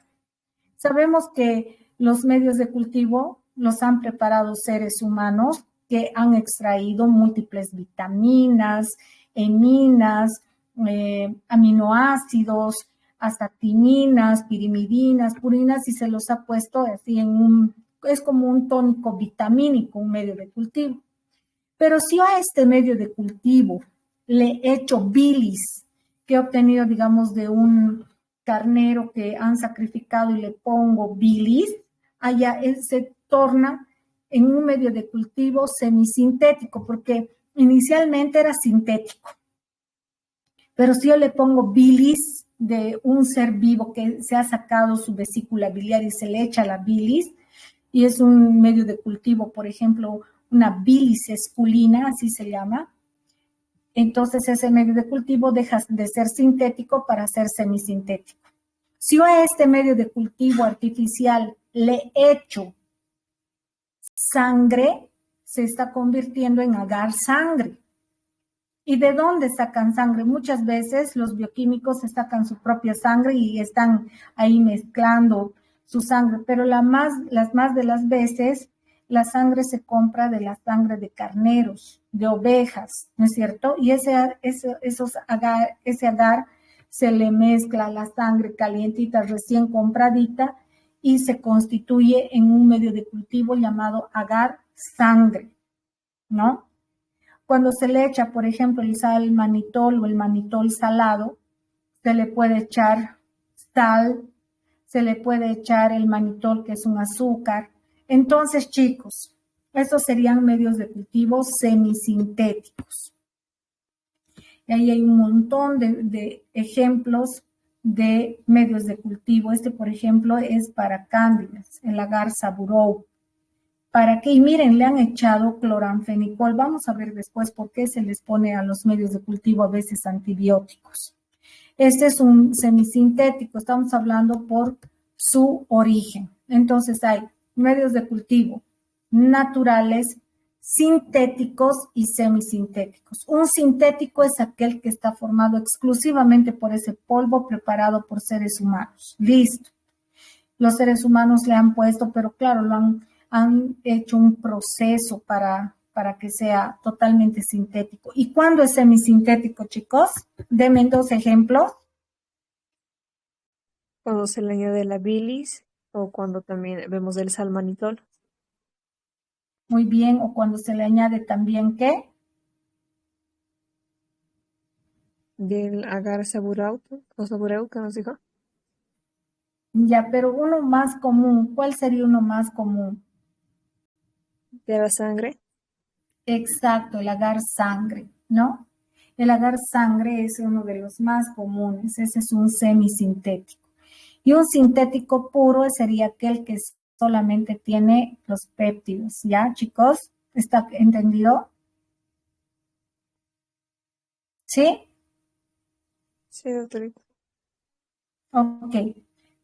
Sabemos que los medios de cultivo los han preparado seres humanos que han extraído múltiples vitaminas, eminas, aminoácidos, hasta timinas, pirimidinas, purinas, y se los ha puesto así es como un tónico vitamínico, un medio de cultivo. Pero si yo a este medio de cultivo le echo bilis que he obtenido, digamos, de un carnero que han sacrificado y le pongo bilis, allá él se torna en un medio de cultivo semisintético, porque inicialmente era sintético. Pero si yo le pongo bilis de un ser vivo que se ha sacado su vesícula biliar y se le echa la bilis, y es un medio de cultivo, por ejemplo, una bilis esculina, así se llama, entonces ese medio de cultivo deja de ser sintético para ser semisintético. Si yo a este medio de cultivo artificial le echo sangre, se está convirtiendo en agar sangre. ¿Y de dónde sacan sangre? Muchas veces los bioquímicos sacan su propia sangre y están ahí mezclando su sangre, pero las más de las veces la sangre se compra de la sangre de carneros, de ovejas, ¿no es cierto? Y ese agar se le mezcla a la sangre calientita recién compradita y se constituye en un medio de cultivo llamado agar sangre, ¿no? Cuando se le echa, por ejemplo, el sal manitol o el manitol salado, se le puede echar sal, se le puede echar el manitol, que es un azúcar. Entonces, chicos, estos serían medios de cultivo semisintéticos. Y ahí hay un montón de ejemplos de medios de cultivo. Este, por ejemplo, es para cándidas, el agar saburou. ¿Para qué? Y miren, le han echado cloranfenicol. Vamos a ver después por qué se les pone a los medios de cultivo a veces antibióticos. Este es un semisintético, estamos hablando por su origen. Entonces hay medios de cultivo naturales, sintéticos y semisintéticos. Un sintético es aquel que está formado exclusivamente por ese polvo preparado por seres humanos. Listo. Los seres humanos le han puesto, pero claro, han hecho un proceso para que sea totalmente sintético. ¿Y cuándo es semisintético, chicos? Denme 2 ejemplos. Cuando se le añade la bilis o cuando también vemos el salmanitol. Muy bien, o cuando se le añade también, ¿qué? Del agar saburauto o sabureu que nos dijo. Ya, pero uno más común, ¿cuál sería uno más común? De la sangre. Exacto, el agar sangre, ¿no? El agar sangre es uno de los más comunes, ese es un semisintético. Y un sintético puro sería aquel que solamente tiene los péptidos, ¿ya, chicos? ¿Está entendido? ¿Sí? Sí, doctorita. Ok.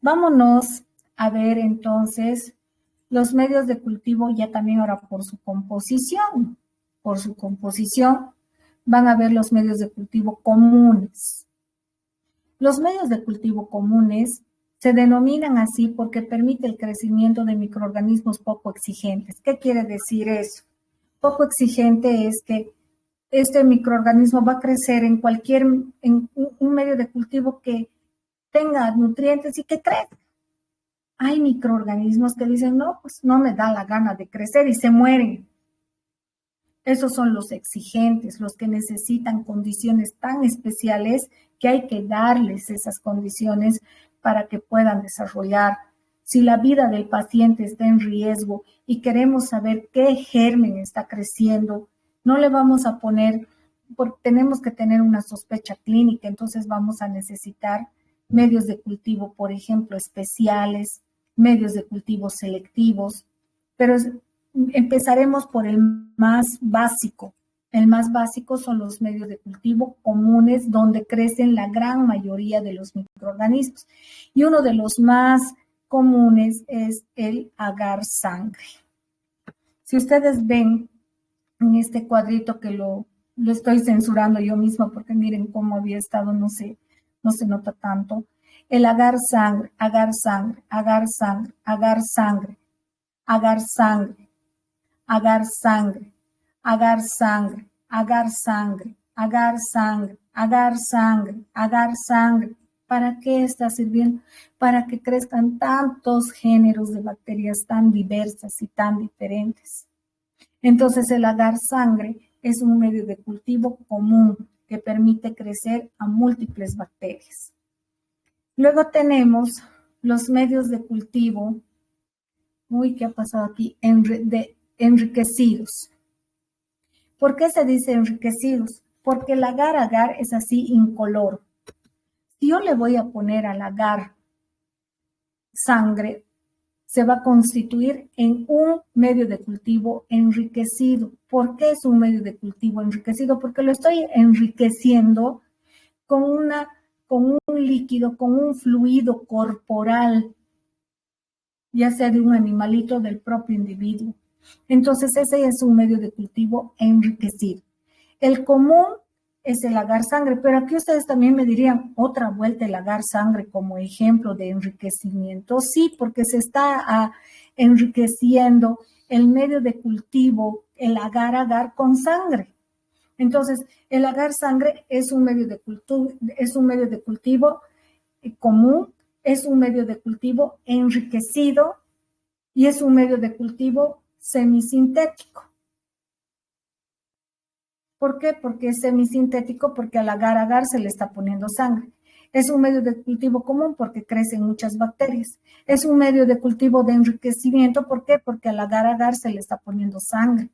Vámonos a ver entonces los medios de cultivo ya también ahora por su composición. Por su composición van a ver los medios de cultivo comunes. Los medios de cultivo comunes se denominan así porque permite el crecimiento de microorganismos poco exigentes. ¿Qué quiere decir eso? Poco exigente es que este microorganismo va a crecer en un medio de cultivo que tenga nutrientes y que crezca. Hay microorganismos que dicen, no, pues no me da la gana de crecer y se mueren. Esos son los exigentes, los que necesitan condiciones tan especiales que hay que darles esas condiciones para que puedan desarrollar. Si la vida del paciente está en riesgo y queremos saber qué germen está creciendo, no le vamos a poner, porque tenemos que tener una sospecha clínica, entonces vamos a necesitar medios de cultivo, por ejemplo, especiales, medios de cultivo selectivos, pero empezaremos por el más básico. El más básico son los medios de cultivo comunes donde crecen la gran mayoría de los microorganismos. Y uno de los más comunes es el agar sangre. Si ustedes ven en este cuadrito que lo estoy censurando yo misma porque miren cómo había estado, no se nota tanto. El agar sangre, agar sangre, agar sangre, agar sangre, agar sangre, agar sangre, agar sangre, agar sangre, agar sangre, agar sangre, agar sangre. ¿Para qué está sirviendo? Para que crezcan tantos géneros de bacterias tan diversas y tan diferentes. Entonces el agar sangre es un medio de cultivo común que permite crecer a múltiples bacterias. Luego tenemos los medios de cultivo, ¿qué ha pasado aquí? Enriquecidos. ¿Por qué se dice enriquecidos? Porque el agar es así incoloro. Si yo le voy a poner al agar sangre, se va a constituir en un medio de cultivo enriquecido. ¿Por qué es un medio de cultivo enriquecido? Porque lo estoy enriqueciendo con un líquido, con un fluido corporal, ya sea de un animalito o del propio individuo. Entonces, ese es un medio de cultivo enriquecido. El común es el agar sangre, pero aquí ustedes también me dirían otra vuelta el agar sangre como ejemplo de enriquecimiento. Sí, porque se está enriqueciendo el medio de cultivo, el agar con sangre. Entonces, el agar sangre es un medio de cultivo común, es un medio de cultivo enriquecido y es un medio de cultivo semisintético. ¿Por qué? Porque es semisintético, porque al agar se le está poniendo sangre. Es un medio de cultivo común porque crecen muchas bacterias. Es un medio de cultivo de enriquecimiento, ¿por qué? Porque al agar se le está poniendo sangre.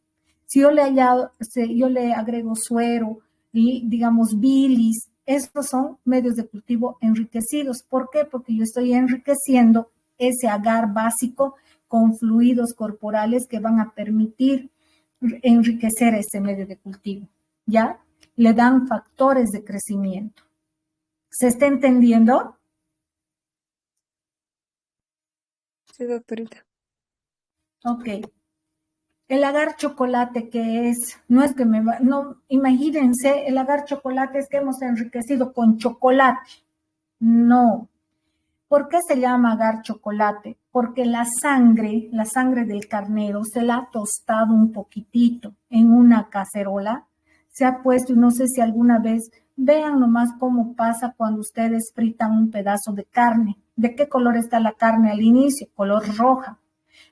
Si yo le agrego suero y, digamos, bilis, estos son medios de cultivo enriquecidos. ¿Por qué? Porque yo estoy enriqueciendo ese agar básico con fluidos corporales que van a permitir enriquecer ese medio de cultivo, ¿ya? Le dan factores de crecimiento. ¿Se está entendiendo? Sí, doctorita. Ok. El agar chocolate que es, no es que no, imagínense, el agar chocolate es que hemos enriquecido con chocolate. No. ¿Por qué se llama agar chocolate? Porque la sangre del carnero se la ha tostado un poquitito en una cacerola, se ha puesto, y no sé si alguna vez, vean nomás cómo pasa cuando ustedes fritan un pedazo de carne. ¿De qué color está la carne al inicio? Color roja.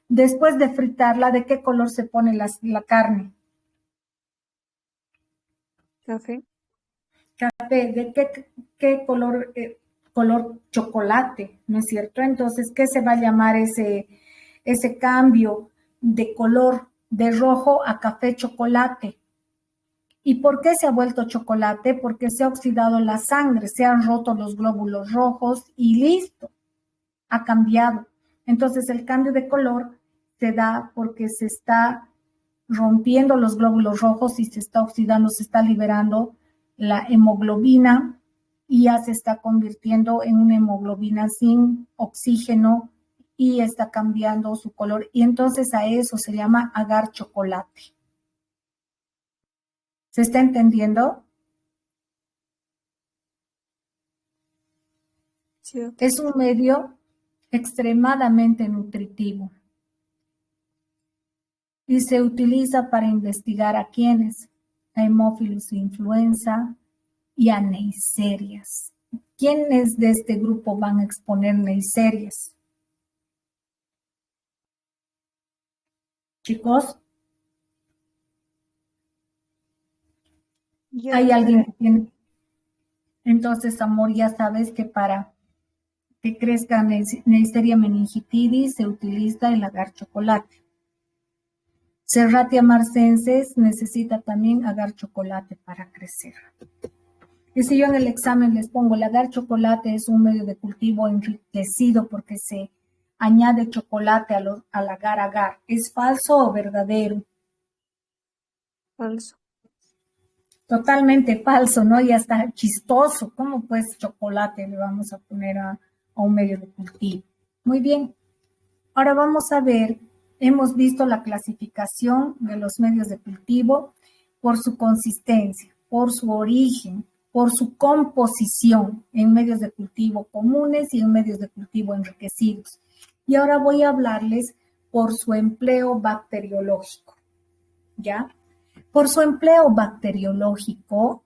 Después de fritarla, ¿de qué color se pone la carne? Café. Café. ¿De qué color? Color chocolate, ¿no es cierto? Entonces, ¿qué se va a llamar ese cambio de color de rojo a café chocolate? ¿Y por qué se ha vuelto chocolate? Porque se ha oxidado la sangre, se han roto los glóbulos rojos y listo, ha cambiado. Entonces, el cambio de color se da porque se está rompiendo los glóbulos rojos y se está oxidando, se está liberando la hemoglobina y ya se está convirtiendo en una hemoglobina sin oxígeno y está cambiando su color. Y entonces a eso se llama agar chocolate. ¿Se está entendiendo? Sí, Es un medio extremadamente nutritivo y se utiliza para investigar a quienes, a hemófilos influenza y a neiserias. ¿Quiénes de este grupo van a exponer neiserias? Chicos, ya, ¿hay doctora. alguien que tiene? Entonces, amor, ya sabes que para que crezca Neisseria meningitidis se utiliza el agar chocolate. Serratia marcenses necesita también agar chocolate para crecer. Y si yo en el examen les pongo el agar chocolate es un medio de cultivo enriquecido porque se añade chocolate al agar. ¿Es falso o verdadero? Falso. Totalmente falso, ¿no? Y hasta chistoso. ¿Cómo pues chocolate le vamos a poner a un medio de cultivo? Muy bien. Ahora vamos a ver, hemos visto la clasificación de los medios de cultivo por su consistencia, por su origen, por su composición en medios de cultivo comunes y en medios de cultivo enriquecidos. Y ahora voy a hablarles por su empleo bacteriológico, ¿ya? Por su empleo bacteriológico,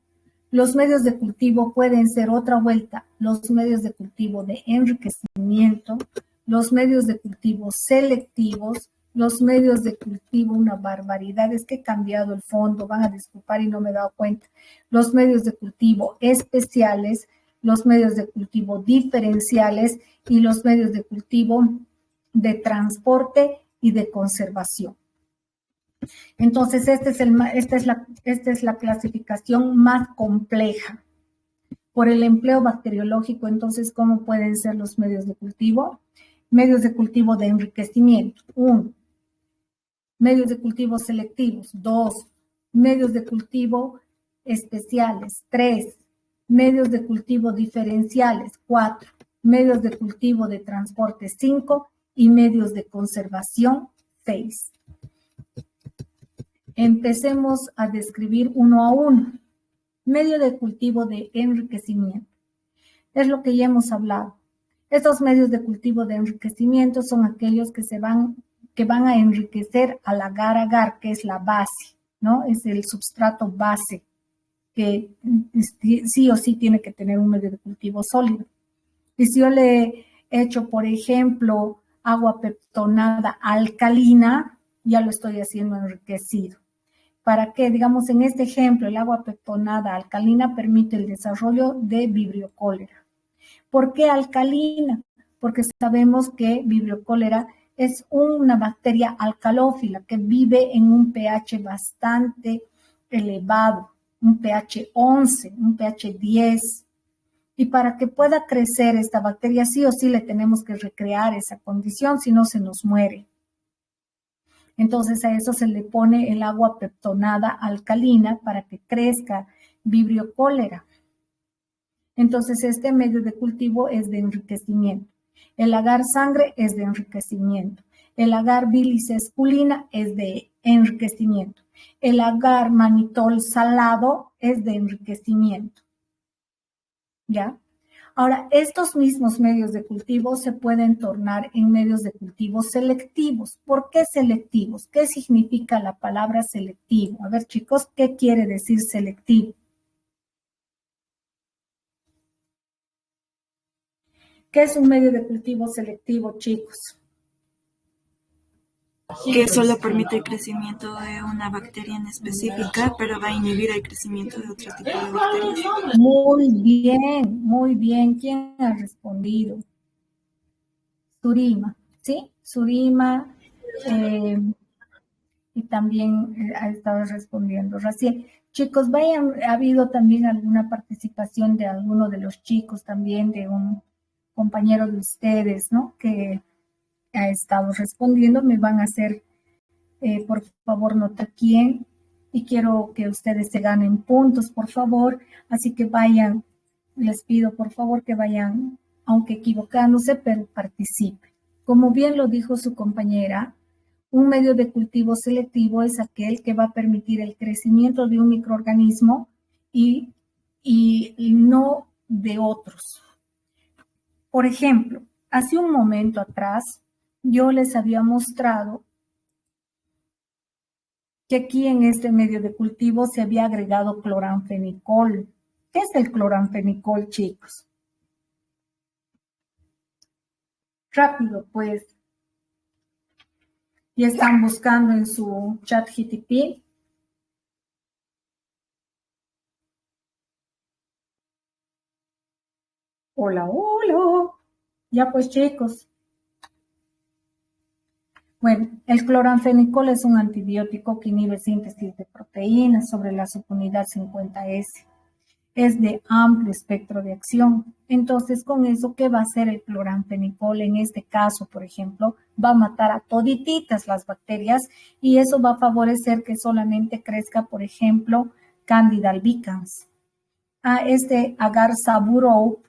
los medios de cultivo pueden ser otra vuelta, los medios de cultivo de enriquecimiento, los medios de cultivo selectivos, los medios de cultivo, una barbaridad, es que he cambiado el fondo, van a disculpar y no me he dado cuenta, los medios de cultivo especiales, los medios de cultivo diferenciales y los medios de cultivo de transporte y de conservación. Entonces, esta es la clasificación más compleja. Por el empleo bacteriológico, entonces, ¿cómo pueden ser los medios de cultivo? Medios de cultivo de enriquecimiento, 1. Medios de cultivo selectivos, 2. Medios de cultivo especiales, 3. Medios de cultivo diferenciales, 4. Medios de cultivo de transporte, 5. Y medios de conservación, 6. Empecemos a describir uno a uno. Medio de cultivo de enriquecimiento. Es lo que ya hemos hablado. Estos medios de cultivo de enriquecimiento son aquellos que van a enriquecer al agar-agar, que es la base, ¿no? Es el substrato base que sí o sí tiene que tener un medio de cultivo sólido. Y si yo le he hecho, por ejemplo, agua peptonada alcalina, ya lo estoy haciendo enriquecido. ¿Para qué? Digamos, en este ejemplo, el agua peptonada alcalina permite el desarrollo de Vibrio cholera. ¿Por qué alcalina? Porque sabemos que Vibrio cholera es una bacteria alcalófila que vive en un pH bastante elevado, un pH 11, un pH 10. Y para que pueda crecer esta bacteria, sí o sí le tenemos que recrear esa condición, si no se nos muere. Entonces a eso se le pone el agua peptonada alcalina para que crezca Vibrio cholera. Entonces este medio de cultivo es de enriquecimiento. El agar sangre es de enriquecimiento. El agar bilis esculina es de enriquecimiento. El agar manitol salado es de enriquecimiento. ¿Ya? Ahora, estos mismos medios de cultivo se pueden tornar en medios de cultivo selectivos. ¿Por qué selectivos? ¿Qué significa la palabra selectivo? A ver, chicos, ¿qué quiere decir selectivo? ¿Qué es un medio de cultivo selectivo, chicos? Que solo permite el crecimiento de una bacteria en específica, pero va a inhibir el crecimiento de otro tipo de bacterias. Muy bien, muy bien. ¿Quién ha respondido? Surima, ¿sí? Surima y también ha estado respondiendo Raciel. Chicos, ha habido también alguna participación de alguno de los chicos, también de un compañero de ustedes, ¿no? Que ha estado respondiendo. Me van a hacer, por favor, nota quién. Y quiero que ustedes se ganen puntos, por favor. Así que vayan, les pido, por favor, que vayan, aunque equivocándose, pero participen. Como bien lo dijo su compañera, un medio de cultivo selectivo es aquel que va a permitir el crecimiento de un microorganismo y no de otros. Por ejemplo, hace un momento atrás, yo les había mostrado que aquí en este medio de cultivo se había agregado cloranfenicol. ¿Qué es el cloranfenicol, chicos? Rápido, pues. Y están buscando en su chat GTP. Hola, hola. Ya pues, chicos. Bueno, el cloranfenicol es un antibiótico que inhibe síntesis de proteínas sobre la subunidad 50S. Es de amplio espectro de acción. Entonces, con eso, ¿qué va a hacer el cloranfenicol? En este caso, por ejemplo, va a matar a todititas las bacterias y eso va a favorecer que solamente crezca, por ejemplo, Candida albicans. Este agar saburou,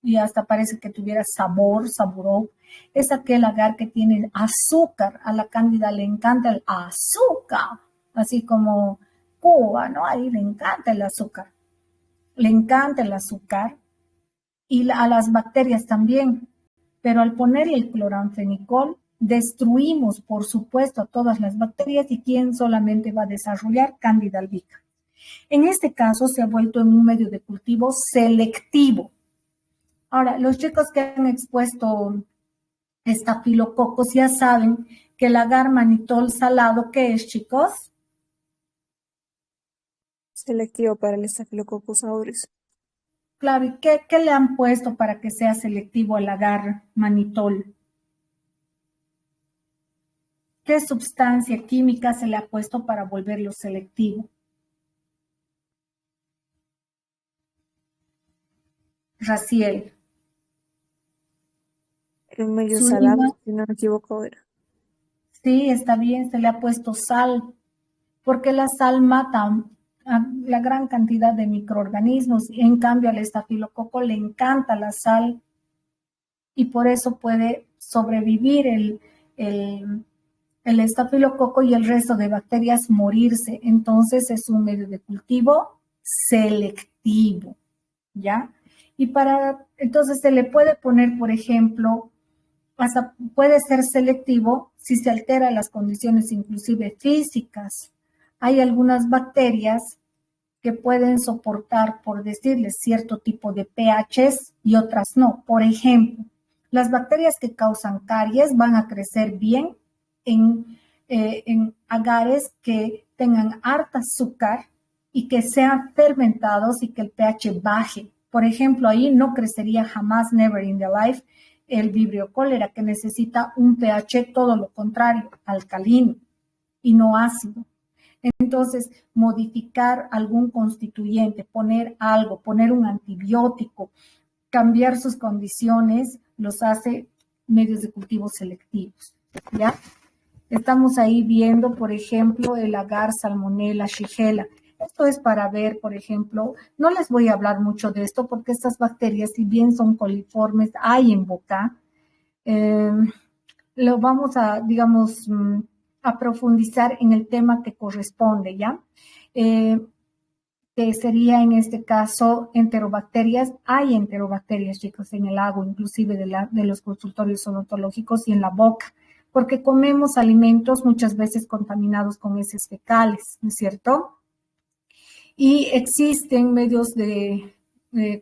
y hasta parece que tuviera sabor, saburou, es aquel agar que tiene azúcar. A la Cándida le encanta el azúcar, así como Cuba, ¿no? Ahí le encanta el azúcar. Le encanta el azúcar y a las bacterias también. Pero al ponerle el cloranfenicol, destruimos, por supuesto, a todas las bacterias y ¿quién solamente va a desarrollar? Cándida albicans. En este caso se ha vuelto en un medio de cultivo selectivo. Ahora, los chicos que han expuesto estafilococos ya saben que el agar manitol salado, ¿qué es, chicos? Selectivo para el Staphylococcus aureus. Claro, ¿y qué le han puesto para que sea selectivo al agar manitol? ¿Qué sustancia química se le ha puesto para volverlo selectivo? Raciel. El medio salado, si no me equivoco, era. Sí, está bien, se le ha puesto sal, porque la sal mata a la gran cantidad de microorganismos. En cambio, al estafilococo le encanta la sal y por eso puede sobrevivir el estafilococo y el resto de bacterias morirse. Entonces es un medio de cultivo selectivo, ¿ya? Y entonces se le puede poner, por ejemplo, hasta puede ser selectivo si se alteran las condiciones inclusive físicas. Hay algunas bacterias que pueden soportar, por decirles, cierto tipo de pHs y otras no. Por ejemplo, las bacterias que causan caries van a crecer bien en agares que tengan harta azúcar y que sean fermentados y que el pH baje. Por ejemplo, ahí no crecería jamás, never in the life, el Vibrio cholera, que necesita un pH todo lo contrario, alcalino y no ácido. Entonces, modificar algún constituyente, poner algo, poner un antibiótico, cambiar sus condiciones, los hace medios de cultivo selectivos, ¿ya? Estamos ahí viendo, por ejemplo, el agar, salmonella, shigella. Esto es para ver, por ejemplo, no les voy a hablar mucho de esto porque estas bacterias, si bien son coliformes, hay en boca. Lo vamos a, digamos, a profundizar en el tema que corresponde, ¿ya? Que sería en este caso enterobacterias. Hay enterobacterias, chicos, en el agua, inclusive de los consultorios odontológicos y en la boca, porque comemos alimentos muchas veces contaminados con heces fecales, ¿no es cierto? Y existen medios de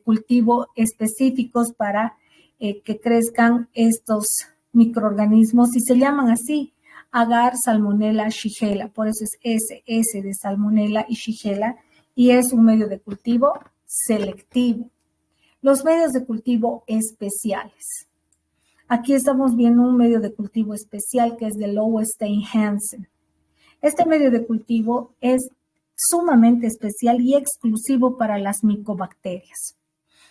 cultivo específicos para que crezcan estos microorganismos y se llaman así, agar, salmonella, shigella. Por eso es S de salmonella y shigella, y es un medio de cultivo selectivo. Los medios de cultivo especiales. Aquí estamos viendo un medio de cultivo especial que es de Lowenstein-Hansen. Este medio de cultivo es sumamente especial y exclusivo para las micobacterias.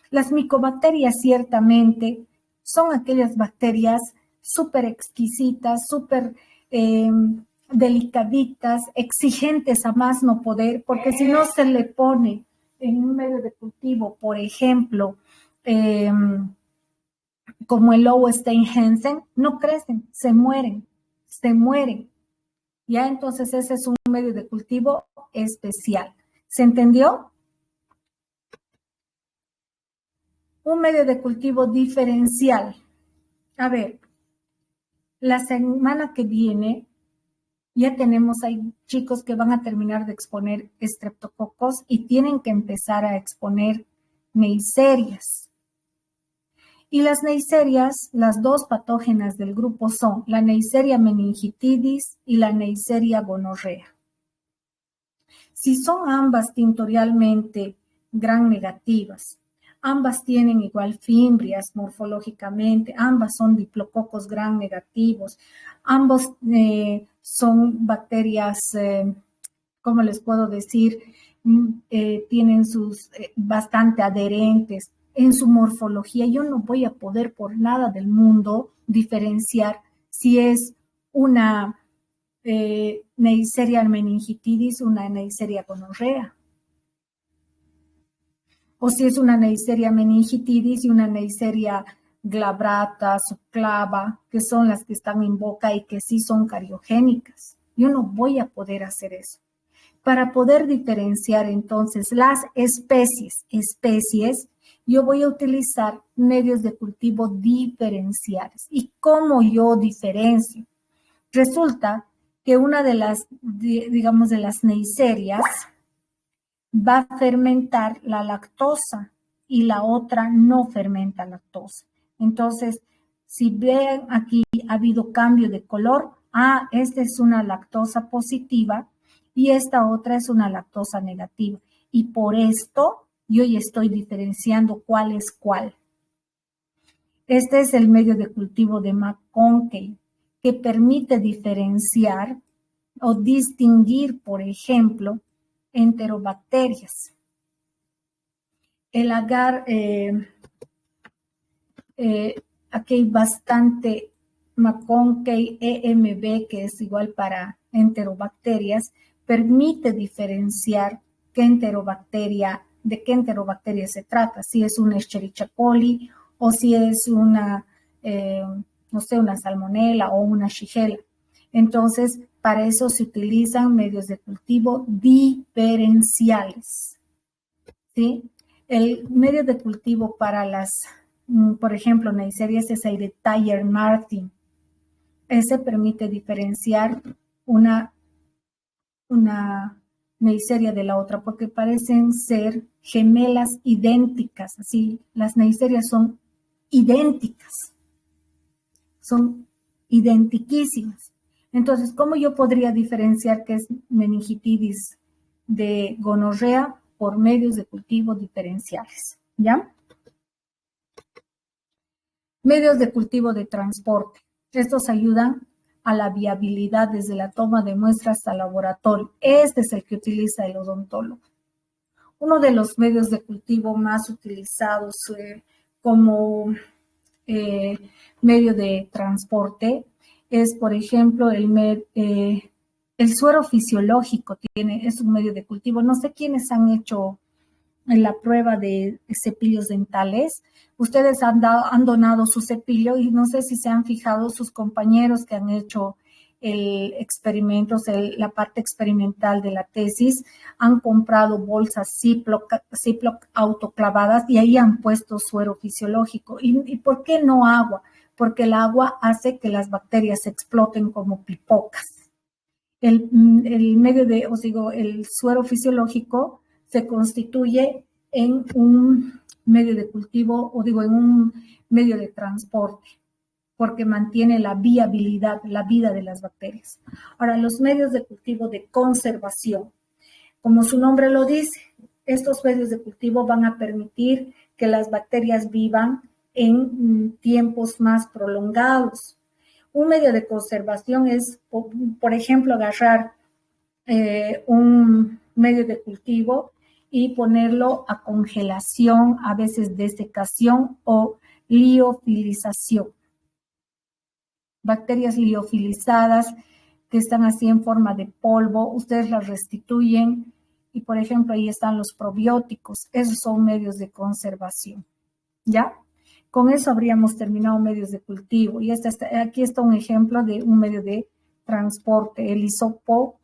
Las micobacterias ciertamente son aquellas bacterias súper exquisitas, súper delicaditas, exigentes a más no poder, porque si no se le pone en un medio de cultivo, por ejemplo, como el Lowenstein-Hansen, no crecen, se mueren. Ya, entonces ese es un medio de cultivo especial. ¿Se entendió? Un medio de cultivo diferencial. A ver, la semana que viene ya tenemos ahí chicos que van a terminar de exponer estreptococos y tienen que empezar a exponer neiserias. Y las neiserias, las dos patógenas del grupo son la Neisseria meningitidis y la Neisseria gonorrea. Si son ambas tintorialmente gram negativas, ambas tienen igual fimbrias morfológicamente, ambas son diplococos gram negativos, ambos son bacterias, ¿cómo les puedo decir? Tienen sus bastante adherentes en su morfología. Yo no voy a poder por nada del mundo diferenciar si es una Neisseria meningitidis, una Neisseria gonorrea, o si es una Neisseria meningitidis y una Neisseria glabrata, subclava, que son las que están en boca y que sí son cariogénicas. Yo no voy a poder hacer eso. Para poder diferenciar entonces las especies, yo voy a utilizar medios de cultivo diferenciales. ¿Y cómo yo diferencio? Resulta que una de las, digamos, de las neiserias va a fermentar la lactosa y la otra no fermenta lactosa. Entonces, si ven aquí ha habido cambio de color, esta es una lactosa positiva y esta otra es una lactosa negativa. Y por esto yo ya estoy diferenciando cuál es cuál. Este es el medio de cultivo de McConkey, que permite diferenciar o distinguir, por ejemplo, enterobacterias. El agar, aquí hay bastante McConkey EMB, que es igual para enterobacterias, permite diferenciar de qué enterobacteria se trata, si es una Escherichia coli o si es una, no sé, una salmonella o una shigella. Entonces, para eso se utilizan medios de cultivo diferenciales, ¿sí? El medio de cultivo para las, por ejemplo, neiserias es el de Thayer-Martin. Ese permite diferenciar una Neisseria de la otra porque parecen ser gemelas idénticas. Así, las neiserias son idénticas, son identiquísimas. Entonces, ¿cómo yo podría diferenciar qué es meningitidis de gonorrea? Por medios de cultivo diferenciales, ¿ya? Medios de cultivo de transporte. Estos ayudan a la viabilidad desde la toma de muestras hasta el laboratorio. Este es el que utiliza el odontólogo. Uno de los medios de cultivo más utilizados como medio de transporte es, por ejemplo, el suero fisiológico es un medio de cultivo. No sé quiénes han hecho en la prueba de cepillos dentales. Ustedes han donado su cepillo y no sé si se han fijado sus compañeros que han hecho el experimento, la parte experimental de la tesis, han comprado bolsas Ziploc autoclavadas y ahí han puesto suero fisiológico. ¿Y por qué no agua? Porque el agua hace que las bacterias exploten como pipocas. El suero fisiológico se constituye en un medio de cultivo, en un medio de transporte, porque mantiene la viabilidad, la vida de las bacterias. Ahora, los medios de cultivo de conservación, como su nombre lo dice, estos medios de cultivo van a permitir que las bacterias vivan en tiempos más prolongados. Un medio de conservación es, por ejemplo, agarrar un medio de cultivo y ponerlo a congelación, a veces desecación o liofilización. Bacterias liofilizadas que están así en forma de polvo, ustedes las restituyen y, por ejemplo, ahí están los probióticos. Esos son medios de conservación, ¿ya? Con eso habríamos terminado medios de cultivo. Y aquí está un ejemplo de un medio de transporte. El hisopo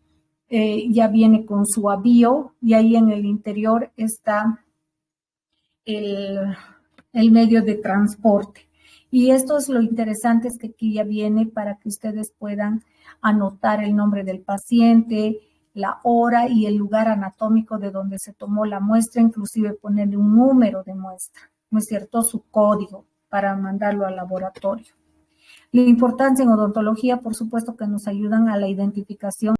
ya viene con su avío y ahí en el interior está el medio de transporte. Y esto es lo interesante, es que aquí ya viene para que ustedes puedan anotar el nombre del paciente, la hora y el lugar anatómico de donde se tomó la muestra, inclusive ponerle un número de muestra, ¿no es cierto? Su código para mandarlo al laboratorio. La importancia en odontología, por supuesto, que nos ayudan a la identificación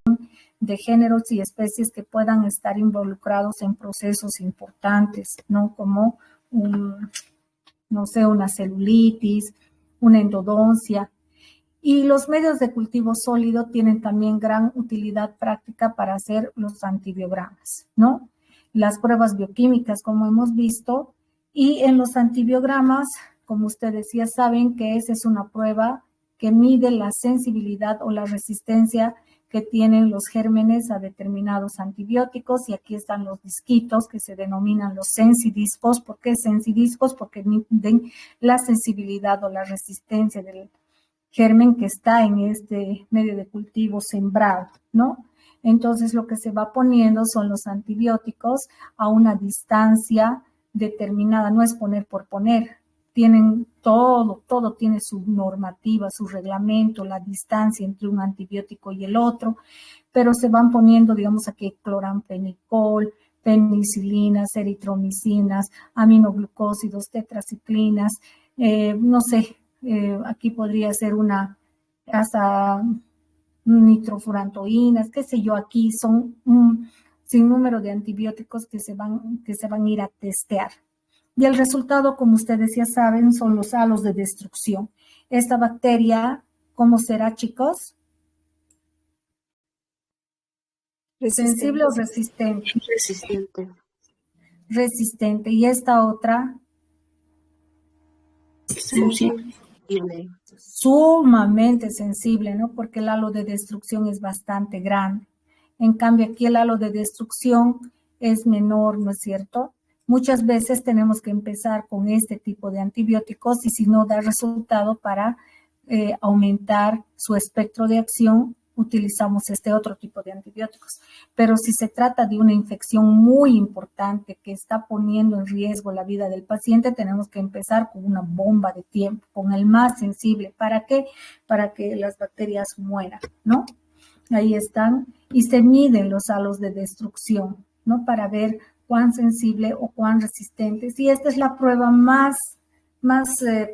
de géneros y especies que puedan estar involucrados en procesos importantes, ¿no? Como una celulitis, una endodoncia. Y los medios de cultivo sólido tienen también gran utilidad práctica para hacer los antibiogramas, ¿no? Las pruebas bioquímicas, como hemos visto, y en los antibiogramas, como ustedes ya saben, que esa es una prueba que mide la sensibilidad o la resistencia que tienen los gérmenes a determinados antibióticos, y aquí están los disquitos que se denominan los sensidiscos. ¿Por qué sensidiscos? Porque miden la sensibilidad o la resistencia del germen que está en este medio de cultivo sembrado, ¿no? Entonces lo que se va poniendo son los antibióticos a una distancia determinada, no es poner por poner, tienen todo tiene su normativa, su reglamento, la distancia entre un antibiótico y el otro, pero se van poniendo, digamos aquí, cloramfenicol, penicilinas, eritromicinas, aminoglucósidos, tetraciclinas, aquí podría ser hasta nitrofurantoínas, qué sé yo, aquí son un sinnúmero de antibióticos que se van a ir a testear. Y el resultado, como ustedes ya saben, son los halos de destrucción. Esta bacteria, ¿cómo será, chicos? ¿Sensible o resistente? Resistente. Resistente. ¿Y esta otra? Sensible. Sumamente sensible, ¿no? Porque el halo de destrucción es bastante grande. En cambio, aquí el halo de destrucción es menor, ¿no es cierto? Muchas veces tenemos que empezar con este tipo de antibióticos y si no da resultado para aumentar su espectro de acción, utilizamos este otro tipo de antibióticos. Pero si se trata de una infección muy importante que está poniendo en riesgo la vida del paciente, tenemos que empezar con una bomba de tiempo, con el más sensible. ¿Para qué? Para que las bacterias mueran, ¿no? Ahí están. Y se miden los halos de destrucción, ¿no? Para ver cuán sensible o cuán resistentes. Y esta es la prueba más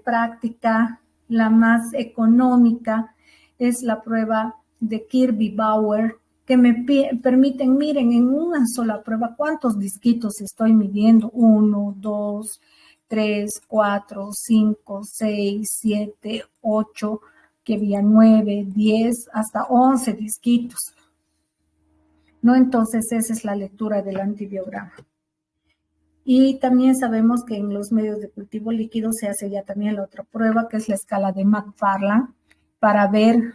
práctica, la más económica, es la prueba de Kirby-Bauer, que me permiten, miren, en una sola prueba, ¿cuántos disquitos estoy midiendo? 1, 2, 3, 4, 5, 6, 7, 8, que había 9, 10, hasta 11 disquitos, ¿no? Entonces, esa es la lectura del antibiograma. Y también sabemos que en los medios de cultivo líquido se hace ya también la otra prueba, que es la escala de Macfarlane, para ver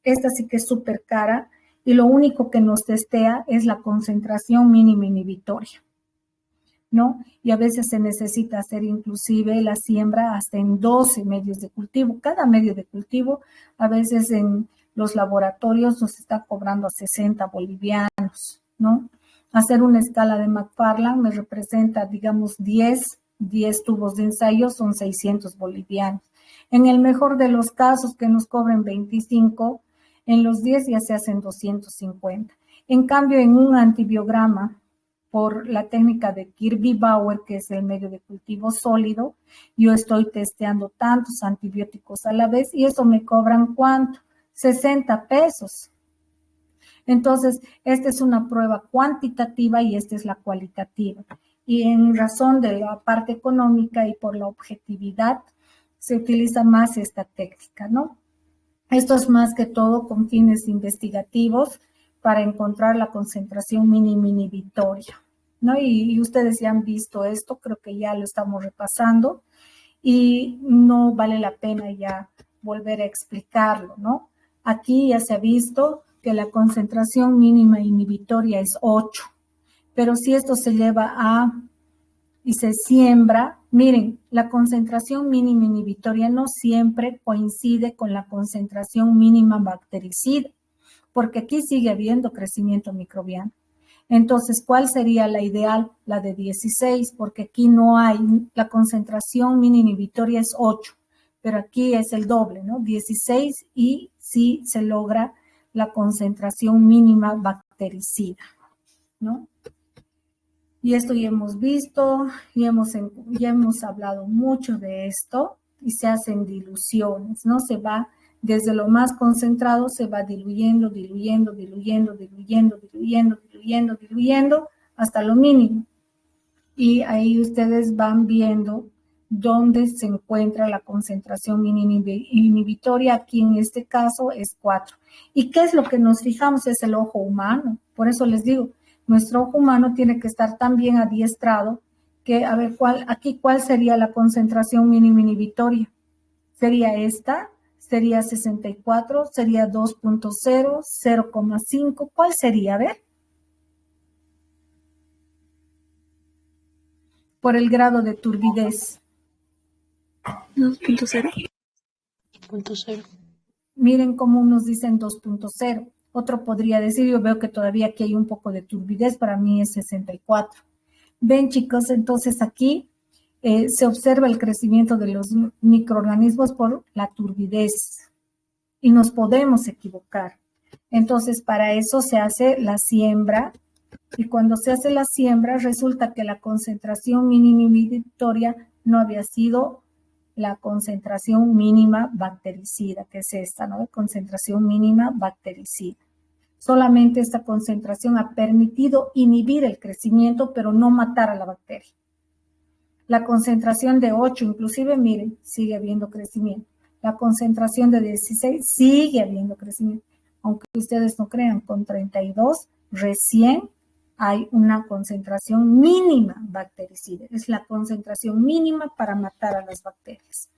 esta sí que es súper cara y lo único que nos testea es la concentración mínima inhibitoria, ¿no? Y a veces se necesita hacer inclusive la siembra hasta en 12 medios de cultivo. Cada medio de cultivo, a veces en los laboratorios nos está cobrando a 60 bolivianos, ¿no? Hacer una escala de McFarland me representa, digamos, 10 tubos de ensayo, son 600 bolivianos. En el mejor de los casos, que nos cobren 25, en los 10 ya se hacen 250. En cambio, en un antibiograma, por la técnica de Kirby-Bauer, que es el medio de cultivo sólido, yo estoy testeando tantos antibióticos a la vez y eso me cobran ¿cuánto? 60 pesos. Entonces, esta es una prueba cuantitativa y esta es la cualitativa. Y en razón de la parte económica y por la objetividad, se utiliza más esta técnica, ¿no? Esto es más que todo con fines investigativos para encontrar la concentración mínima inhibitoria, ¿no? Y ustedes ya han visto esto, creo que ya lo estamos repasando y no vale la pena ya volver a explicarlo, ¿no? Aquí ya se ha visto que la concentración mínima inhibitoria es 8, pero si esto se lleva a y se siembra, miren, la concentración mínima inhibitoria no siempre coincide con la concentración mínima bactericida, porque aquí sigue habiendo crecimiento microbiano. Entonces, ¿cuál sería la ideal? La de 16, porque aquí no hay, la concentración mínima inhibitoria es 8, pero aquí es el doble, ¿no? 16 y sí se logra la concentración mínima bactericida, ¿no? Y esto ya hemos visto, ya hemos hablado mucho de esto y se hacen diluciones, ¿no? Se va desde lo más concentrado, se va diluyendo, diluyendo, diluyendo, diluyendo, diluyendo, diluyendo, diluyendo hasta lo mínimo. Y ahí ustedes van viendo dónde se encuentra la concentración inhibitoria. Aquí en este caso es 4. ¿Y qué es lo que nos fijamos? Es el ojo humano. Por eso les digo, nuestro ojo humano tiene que estar tan bien adiestrado que, a ver, ¿cuál sería la concentración mínima inhibitoria? ¿Sería esta? ¿Sería 64? ¿Sería 2.0? ¿0,5? ¿Cuál sería? A ver. Por el grado de turbidez. 2.0. 2.0. Miren cómo nos dicen 2.0. Otro podría decir, yo veo que todavía aquí hay un poco de turbidez, para mí es 64. Ven, chicos, entonces aquí se observa el crecimiento de los microorganismos por la turbidez y nos podemos equivocar. Entonces, para eso se hace la siembra y cuando se hace la siembra resulta que la concentración mínima inhibitoria no había sido la concentración mínima bactericida, que es esta, ¿no? Concentración mínima bactericida. Solamente esta concentración ha permitido inhibir el crecimiento, pero no matar a la bacteria. La concentración de 8, inclusive, miren, sigue habiendo crecimiento. La concentración de 16 sigue habiendo crecimiento. Aunque ustedes no crean, con 32 recién hay una concentración mínima bactericida. Es la concentración mínima para matar a las bacterias.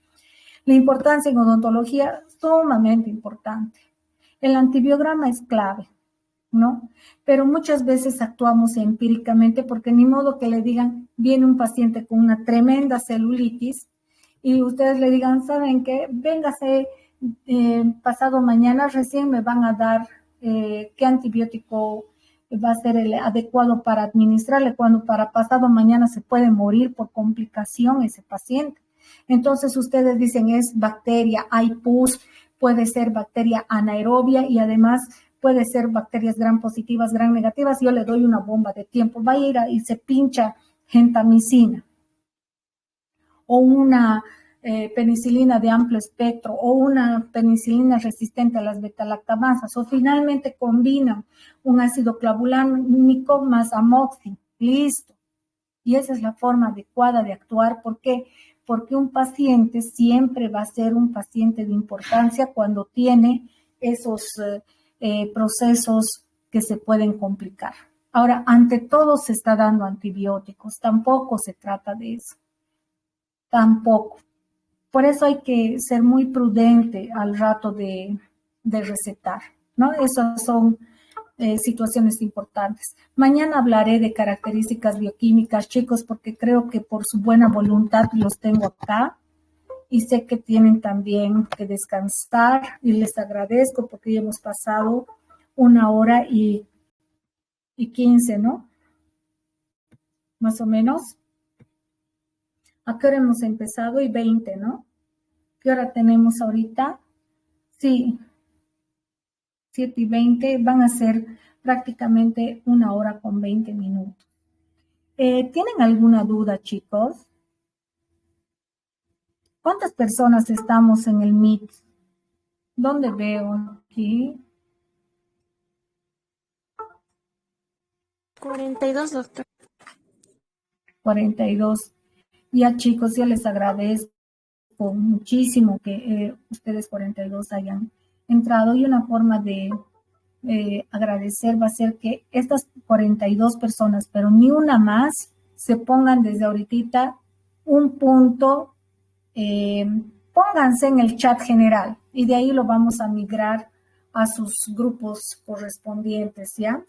La importancia en odontología es sumamente importante. El antibiograma es clave, ¿no? Pero muchas veces actuamos empíricamente porque ni modo que le digan, viene un paciente con una tremenda celulitis y ustedes le digan, ¿saben qué? Véngase pasado mañana, recién me van a dar qué antibiótico va a ser el adecuado para administrarle, cuando para pasado mañana se puede morir por complicación ese paciente. Entonces ustedes dicen es bacteria, hay pus, puede ser bacteria anaerobia y además puede ser bacterias gram positivas, gram negativas. Yo le doy una bomba de tiempo, va a ir y se pincha gentamicina o una penicilina de amplio espectro o una penicilina resistente a las beta-lactamasas o finalmente combinan un ácido clavulánico más amoxicilina, listo. Y esa es la forma adecuada de actuar. ¿Por qué? Porque un paciente siempre va a ser un paciente de importancia cuando tiene esos procesos que se pueden complicar. Ahora, ante todo se está dando antibióticos, tampoco se trata de eso, tampoco. Por eso hay que ser muy prudente al rato de de recetar, ¿no? Esas son situaciones importantes. Mañana hablaré de características bioquímicas, chicos, porque creo que por su buena voluntad los tengo acá y sé que tienen también que descansar y les agradezco porque ya hemos pasado 1 hora y 15, ¿no? Más o menos. ¿A qué hora hemos empezado? Y 20, ¿no? ¿Qué hora tenemos ahorita? Sí, 7:20, van a ser prácticamente 1 hora con 20 minutos. ¿Tienen alguna duda, chicos? ¿Cuántas personas estamos en el Meet? ¿Dónde veo? Aquí. 42, doctor. 42. Ya, chicos, yo les agradezco muchísimo que ustedes 42 hayan entrado, y una forma de agradecer va a ser que estas 42 personas, pero ni una más, se pongan desde ahorita un punto, pónganse en el chat general y de ahí lo vamos a migrar a sus grupos correspondientes, ¿ya?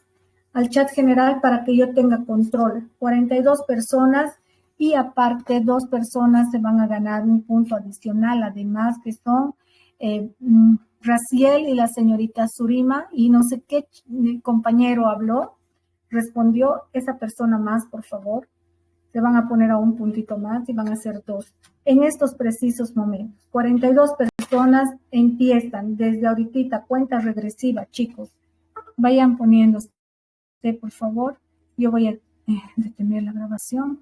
Al chat general para que yo tenga control. 42 personas y aparte 2 personas se van a ganar un punto adicional, además que son Raciel y la señorita Surima, y no sé qué compañero habló, respondió esa persona más, por favor. Se van a poner a un puntito más y van a ser 2. En estos precisos momentos, 42 personas empiezan desde ahorita, cuenta regresiva, chicos. Vayan poniéndose, por favor. Yo voy a detener la grabación.